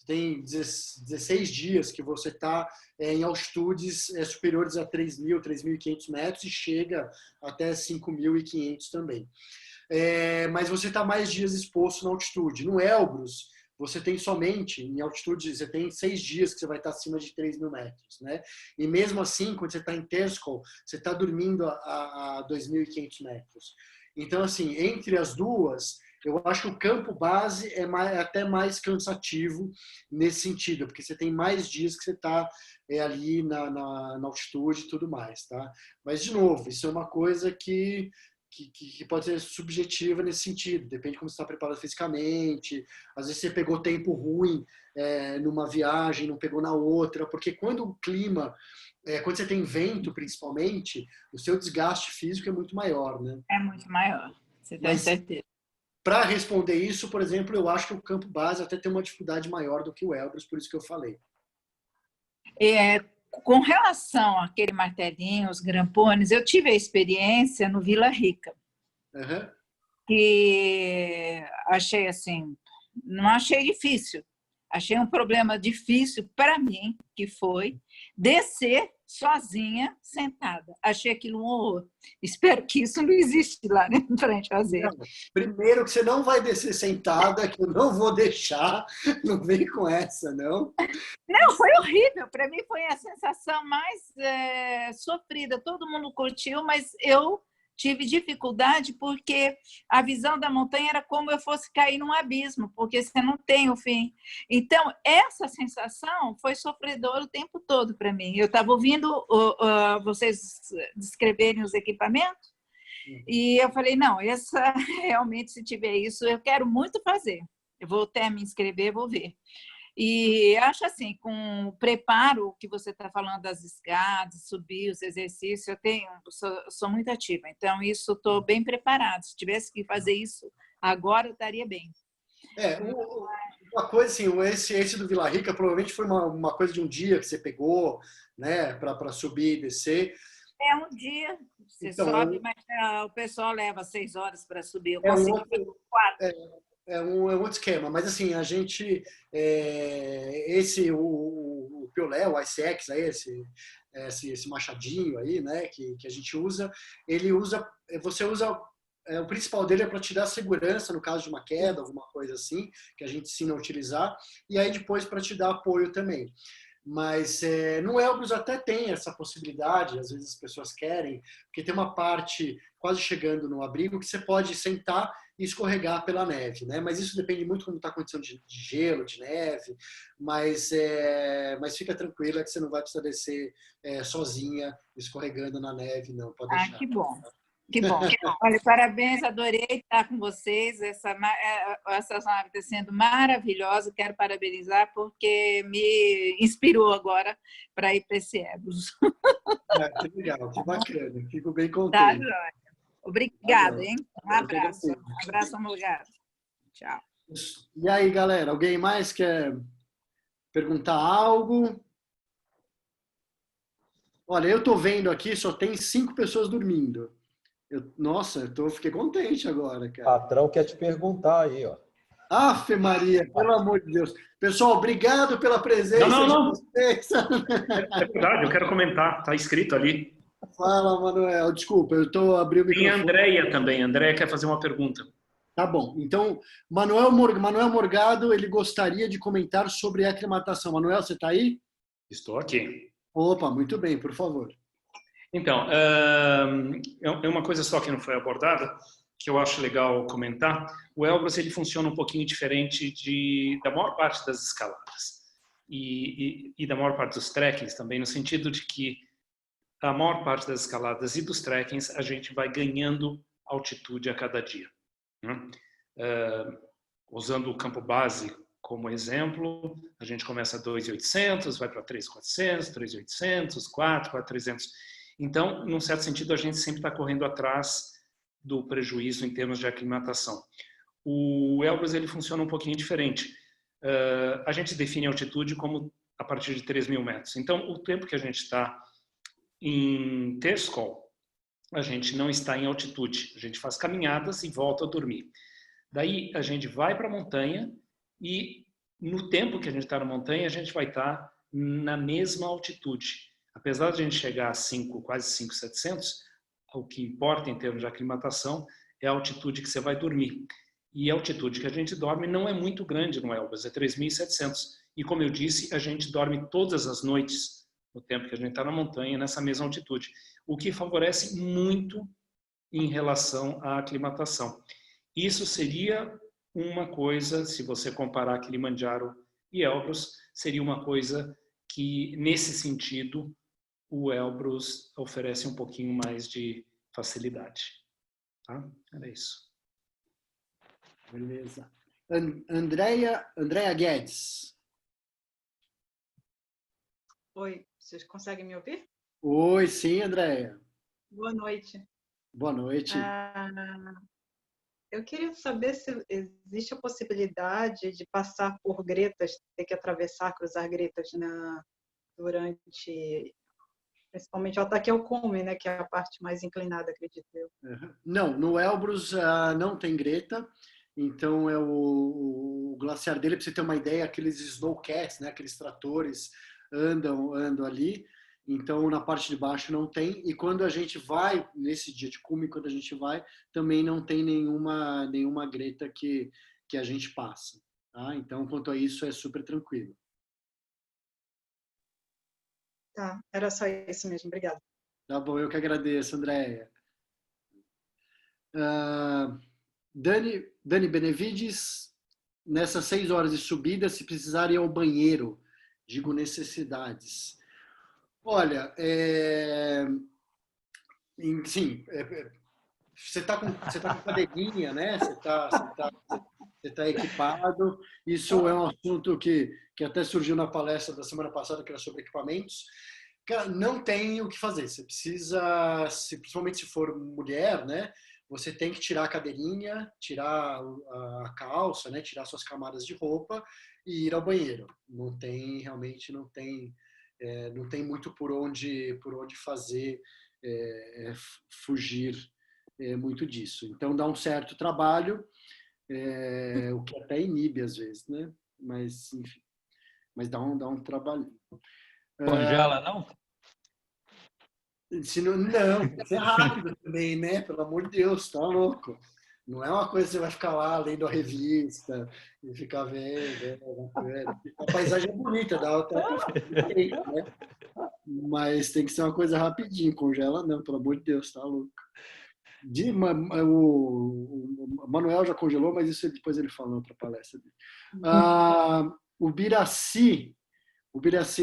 tem 16 dias que você está em altitudes superiores a 3.000, 3.500 metros e chega até 5.500 também. Mas você está mais dias exposto na altitude. No Elbrus, você tem somente, em altitude, você tem 6 dias que você vai estar acima de 3.000 metros, né? E mesmo assim, quando você está em Terskol, você está dormindo a 2.500 metros. Então, assim, entre as duas, eu acho que o campo base é até mais cansativo nesse sentido, porque você tem mais dias que você está ali na altitude e tudo mais, tá? Mas, de novo, isso é uma coisa que pode ser subjetiva nesse sentido, depende de como você está preparado fisicamente, às vezes você pegou tempo ruim numa viagem, não pegou na outra, porque quando o clima, quando você tem vento principalmente, o seu desgaste físico é muito maior, né? É muito maior, você tem certeza. Para responder isso, por exemplo, eu acho que o campo base até tem uma dificuldade maior do que o Elbrus, por isso que eu falei. Com relação àquele martelinho, os grampones, eu tive a experiência no Vila Rica. Uhum. E achei assim, não achei difícil. Achei um problema difícil para mim, que foi descer sozinha, sentada. Achei aquilo um horror. Espero que isso não existe lá, né, para a gente fazer. Não, primeiro que você não vai descer sentada, que eu não vou deixar, não vem com essa, não. Não, foi horrível. Para mim foi a sensação mais sofrida. Todo mundo curtiu, mas eu tive dificuldade porque a visão da montanha era como eu fosse cair num abismo, porque você não tem o fim. Então, essa sensação foi sofredora o tempo todo para mim. Eu estava ouvindo vocês descreverem os equipamentos e eu falei, não, essa realmente, se tiver isso, eu quero muito fazer. Eu vou até me inscrever, vou ver. E acho assim, com o preparo que você está falando das escadas, subir os exercícios, sou muito ativa. Então, isso estou bem preparada. Se tivesse que fazer isso agora, eu estaria bem. Uma coisa assim, esse do Vila Rica provavelmente foi uma coisa de um dia que você pegou, né, para subir e descer. É um dia, você então, sobe, mas o pessoal leva 6 horas para subir. Eu consigo 4. É um outro esquema, mas assim, a gente, o piolé, o ICX, aí, esse machadinho aí, né, que a gente usa, você usa, o principal dele é para te dar segurança no caso de uma queda, alguma coisa assim, que a gente ensina a utilizar, e aí depois para te dar apoio também. Mas no Elbrus até tem essa possibilidade, às vezes as pessoas querem, porque tem uma parte quase chegando no abrigo que você pode sentar e escorregar pela neve, né? Mas isso depende muito como está a condição de gelo, de neve, mas fica tranquila que você não vai precisar descer sozinha, escorregando na neve, não, pode deixar. Que bom. Que bom. Olha, parabéns, adorei estar com vocês. Essa live está sendo maravilhosa. Quero parabenizar porque me inspirou agora para ir para esse Elbrus. Que legal, que bacana. Fico bem contente. Tá, joia. Obrigada, hein? Um abraço. Um abraço homologado. Tchau. E aí, galera, alguém mais quer perguntar algo? Olha, eu estou vendo aqui, só tem 5 pessoas dormindo. Fiquei contente agora, cara. O patrão quer te perguntar aí, ó. Afe Maria, pelo amor de Deus. Pessoal, obrigado pela presença Não. de vocês. É verdade, eu quero comentar, está escrito ali. Fala, Manuel. Desculpa, eu estou abrindo o microfone. Tem a Andréia também. A Andréia quer fazer uma pergunta. Tá bom. Então, Manuel Morgado, ele gostaria de comentar sobre a aclimatação. Manuel, você está aí? Estou aqui. Opa, muito bem, por favor. Então, é uma coisa só que não foi abordada, que eu acho legal comentar. O Elbrus ele funciona um pouquinho diferente da maior parte das escaladas e da maior parte dos trekkings também, no sentido de que a maior parte das escaladas e dos trekkings a gente vai ganhando altitude a cada dia, né? Usando o campo base como exemplo, a gente começa a 2.800, vai para 3.400, 3.800, 4.300. Então, num certo sentido, a gente sempre está correndo atrás do prejuízo em termos de aclimatação. O Elbrus ele funciona um pouquinho diferente. A gente define a altitude como a partir de 3.000 metros. Então, o tempo que a gente está em Terskol, a gente não está em altitude. A gente faz caminhadas e volta a dormir. Daí, a gente vai para a montanha e, no tempo que a gente está na montanha, a gente vai estar na mesma altitude. Apesar de a gente chegar a quase 5.700, o que importa em termos de aclimatação é a altitude que você vai dormir. E a altitude que a gente dorme não é muito grande no Elbrus, é 3.700. E como eu disse, a gente dorme todas as noites, no tempo que a gente está na montanha, nessa mesma altitude. O que favorece muito em relação à aclimatação. Isso seria uma coisa, se você comparar Kilimanjaro e Elbrus, seria uma coisa que, nesse sentido, o Elbrus oferece um pouquinho mais de facilidade. Tá? Era isso. Beleza. Andréia Guedes. Oi, vocês conseguem me ouvir? Oi, sim, Andréia. Boa noite. Boa noite. Eu queria saber se existe a possibilidade de passar por gretas, ter que cruzar gretas durante... Principalmente o ataque ao cume, né, que é a parte mais inclinada, acredito eu. Não, no Elbrus não tem greta, então o glaciar dele, para você ter uma ideia, aqueles snowcats, né, aqueles tratores andam ali, então na parte de baixo não tem, e quando a gente vai, nesse dia de cume, quando a gente vai, também não tem nenhuma greta que a gente passa. Tá? Então, quanto a isso, é super tranquilo. Tá, era só isso mesmo. Obrigada. Tá bom, eu que agradeço, Andréia. Dani Benevides, nessas 6 horas de subida, se precisar ir ao banheiro, digo necessidades. Olha, sim, você está com cadeirinha, né? Você tá equipado. Isso é um assunto que até surgiu na palestra da semana passada, que era sobre equipamentos. Cara, não tem o que fazer. Você precisa, principalmente se for mulher, né? Você tem que tirar a cadeirinha, tirar a calça, né? Tirar suas camadas de roupa e ir ao banheiro. Realmente não tem muito por onde fazer fugir muito disso. Então dá um certo trabalho, o que até inibe às vezes, né? Mas enfim, mas dá um trabalho. Congela, não? Não, tem que ser rápido também, né? Pelo amor de Deus, tá louco. Não é uma coisa que você vai ficar lá lendo a revista e ficar vendo. A paisagem é bonita, dá até né? Mas tem que ser uma coisa rapidinho. Congela não, pelo amor de Deus, tá louco. O Manuel já congelou, mas isso depois ele fala na outra palestra dele. O Biraci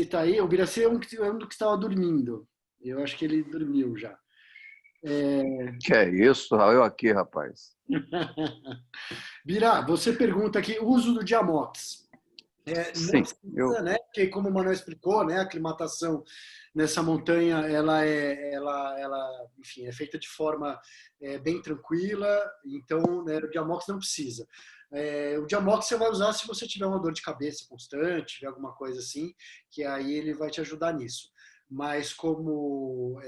está aí. O Biraci é um que estava dormindo. Eu acho que ele dormiu já. Que é isso? Eu aqui, rapaz. Bira, você pergunta aqui, uso do Diamox. Sim, precisa, né? Porque como o Manuel explicou, né? A aclimatação nessa montanha, ela enfim, é feita de forma bem tranquila, então né, o Diamox não precisa. O Diamox você vai usar se você tiver uma dor de cabeça constante, tiver alguma coisa assim, que aí ele vai te ajudar nisso. Mas como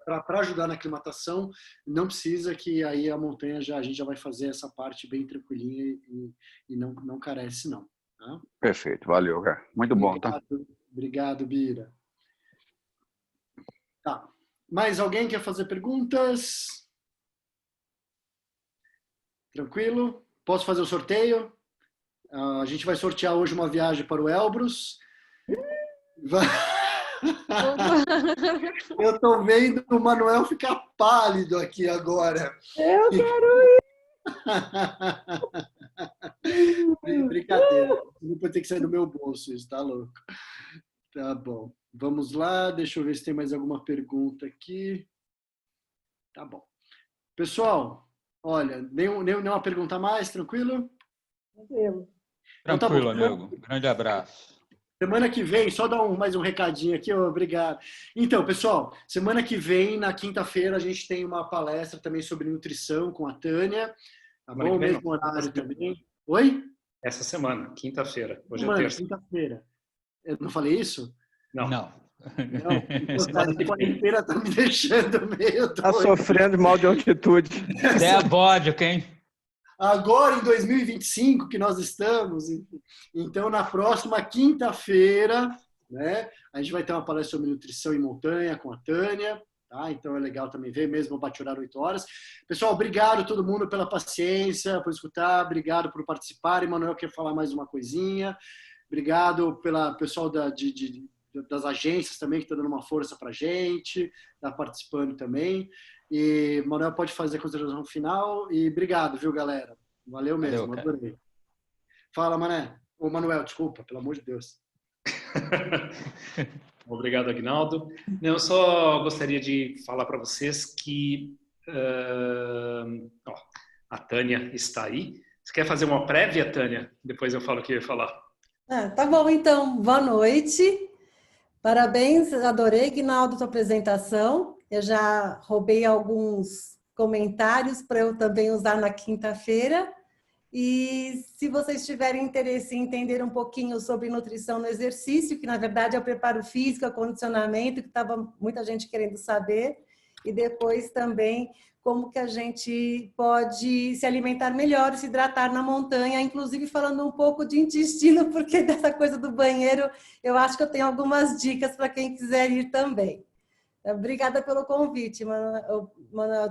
para ajudar na aclimatação, não precisa, que aí a montanha a gente já vai fazer essa parte bem tranquilinha e não carece não. Tá? Perfeito, valeu, cara. Muito bom, tá? Obrigado, Bira. Tá. Mais alguém quer fazer perguntas? Tranquilo? Posso fazer o sorteio? A gente vai sortear hoje uma viagem para o Elbrus. Eu tô vendo o Manuel ficar pálido aqui agora. Eu quero ir! Brincadeira. Depois tem que sair do meu bolso, isso tá louco. Tá bom. Vamos lá, deixa eu ver se tem mais alguma pergunta aqui. Tá bom. Pessoal, olha, nenhuma pergunta mais, tranquilo? Tranquilo. Então, tá Tranquilo, bom. amigo. Grande abraço. Semana que vem, só dar mais um recadinho aqui, obrigado. Então, pessoal, semana que vem, na quinta-feira, a gente tem uma palestra também sobre nutrição com a Tânia. Tá bom? Mesmo horário também. Oi? Essa semana, quinta-feira. Hoje é terça. Quinta-feira. Eu não falei isso? Não. Não, a quarentena tá me deixando meio doido. Tá sofrendo mal de altitude. É a vodka, hein? Agora, em 2025, que nós estamos, então, na próxima quinta-feira, né, a gente vai ter uma palestra sobre nutrição em montanha com a Tânia, tá? Então é legal também ver, mesmo bate-horário 8 horas. Pessoal, obrigado a todo mundo pela paciência, por escutar, obrigado por participar. Emanuel quer falar mais uma coisinha. Obrigado pela pessoal das agências também, que está dando uma força para a gente, está participando também. E Manuel pode fazer a consideração final. E obrigado, viu, galera? Valeu mesmo, Valeu, adorei. Fala, Mané. Ô, Manuel, desculpa, pelo amor de Deus. Obrigado, Aguinaldo. Eu só gostaria de falar para vocês que a Tânia está aí. Você quer fazer uma prévia, Tânia? Depois eu falo o que eu ia falar. Tá bom, então. Boa noite. Parabéns, adorei, Aguinaldo, tua apresentação. Eu já roubei alguns comentários para eu também usar na quinta-feira. E se vocês tiverem interesse em entender um pouquinho sobre nutrição no exercício, que na verdade é o preparo físico, o condicionamento, que estava muita gente querendo saber, e depois também como que a gente pode se alimentar melhor e se hidratar na montanha, inclusive falando um pouco de intestino, porque dessa coisa do banheiro, eu acho que eu tenho algumas dicas para quem quiser ir também. Obrigada pelo convite, Manuel.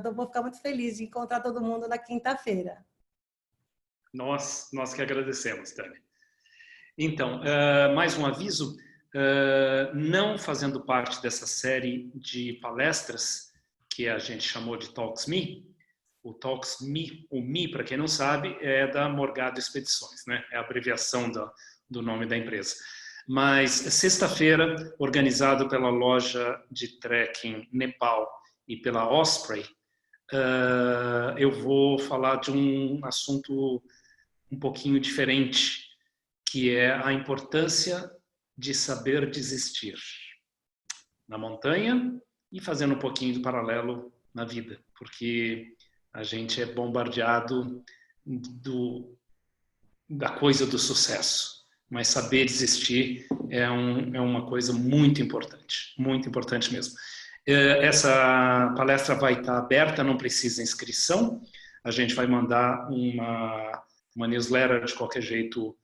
Eu vou ficar muito feliz de encontrar todo mundo na quinta-feira. Nós que agradecemos, Tânia. Então, mais um aviso, não fazendo parte dessa série de palestras, que a gente chamou de Talks Me. O Talks Me, o Me, para quem não sabe, é da Morgado Expedições, né? É a abreviação do nome da empresa. Mas sexta-feira, organizado pela loja de trekking Nepal e pela Osprey, eu vou falar de um assunto um pouquinho diferente, que é a importância de saber desistir na montanha e fazendo um pouquinho de paralelo na vida, porque a gente é bombardeado da coisa do sucesso, mas saber desistir é uma coisa muito importante mesmo. Essa palestra vai estar aberta, não precisa inscrição, a gente vai mandar uma newsletter de qualquer jeito,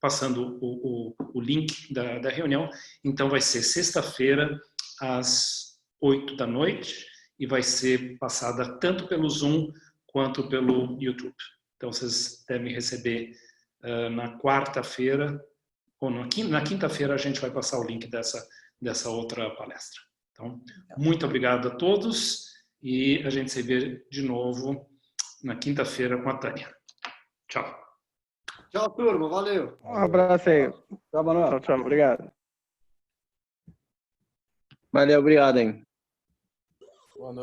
passando o link da reunião. Então vai ser sexta-feira às 20h e vai ser passada tanto pelo Zoom quanto pelo YouTube. Então vocês devem receber na quarta-feira ou na quinta-feira a gente vai passar o link dessa outra palestra. Então, muito obrigado a todos e a gente se vê de novo na quinta-feira com a Tânia. Tchau. Tchau, turma. Valeu. Um abraço aí. Tchau, Manuel. Tchau, obrigado. Valeu, obrigado, hein. Boa noite.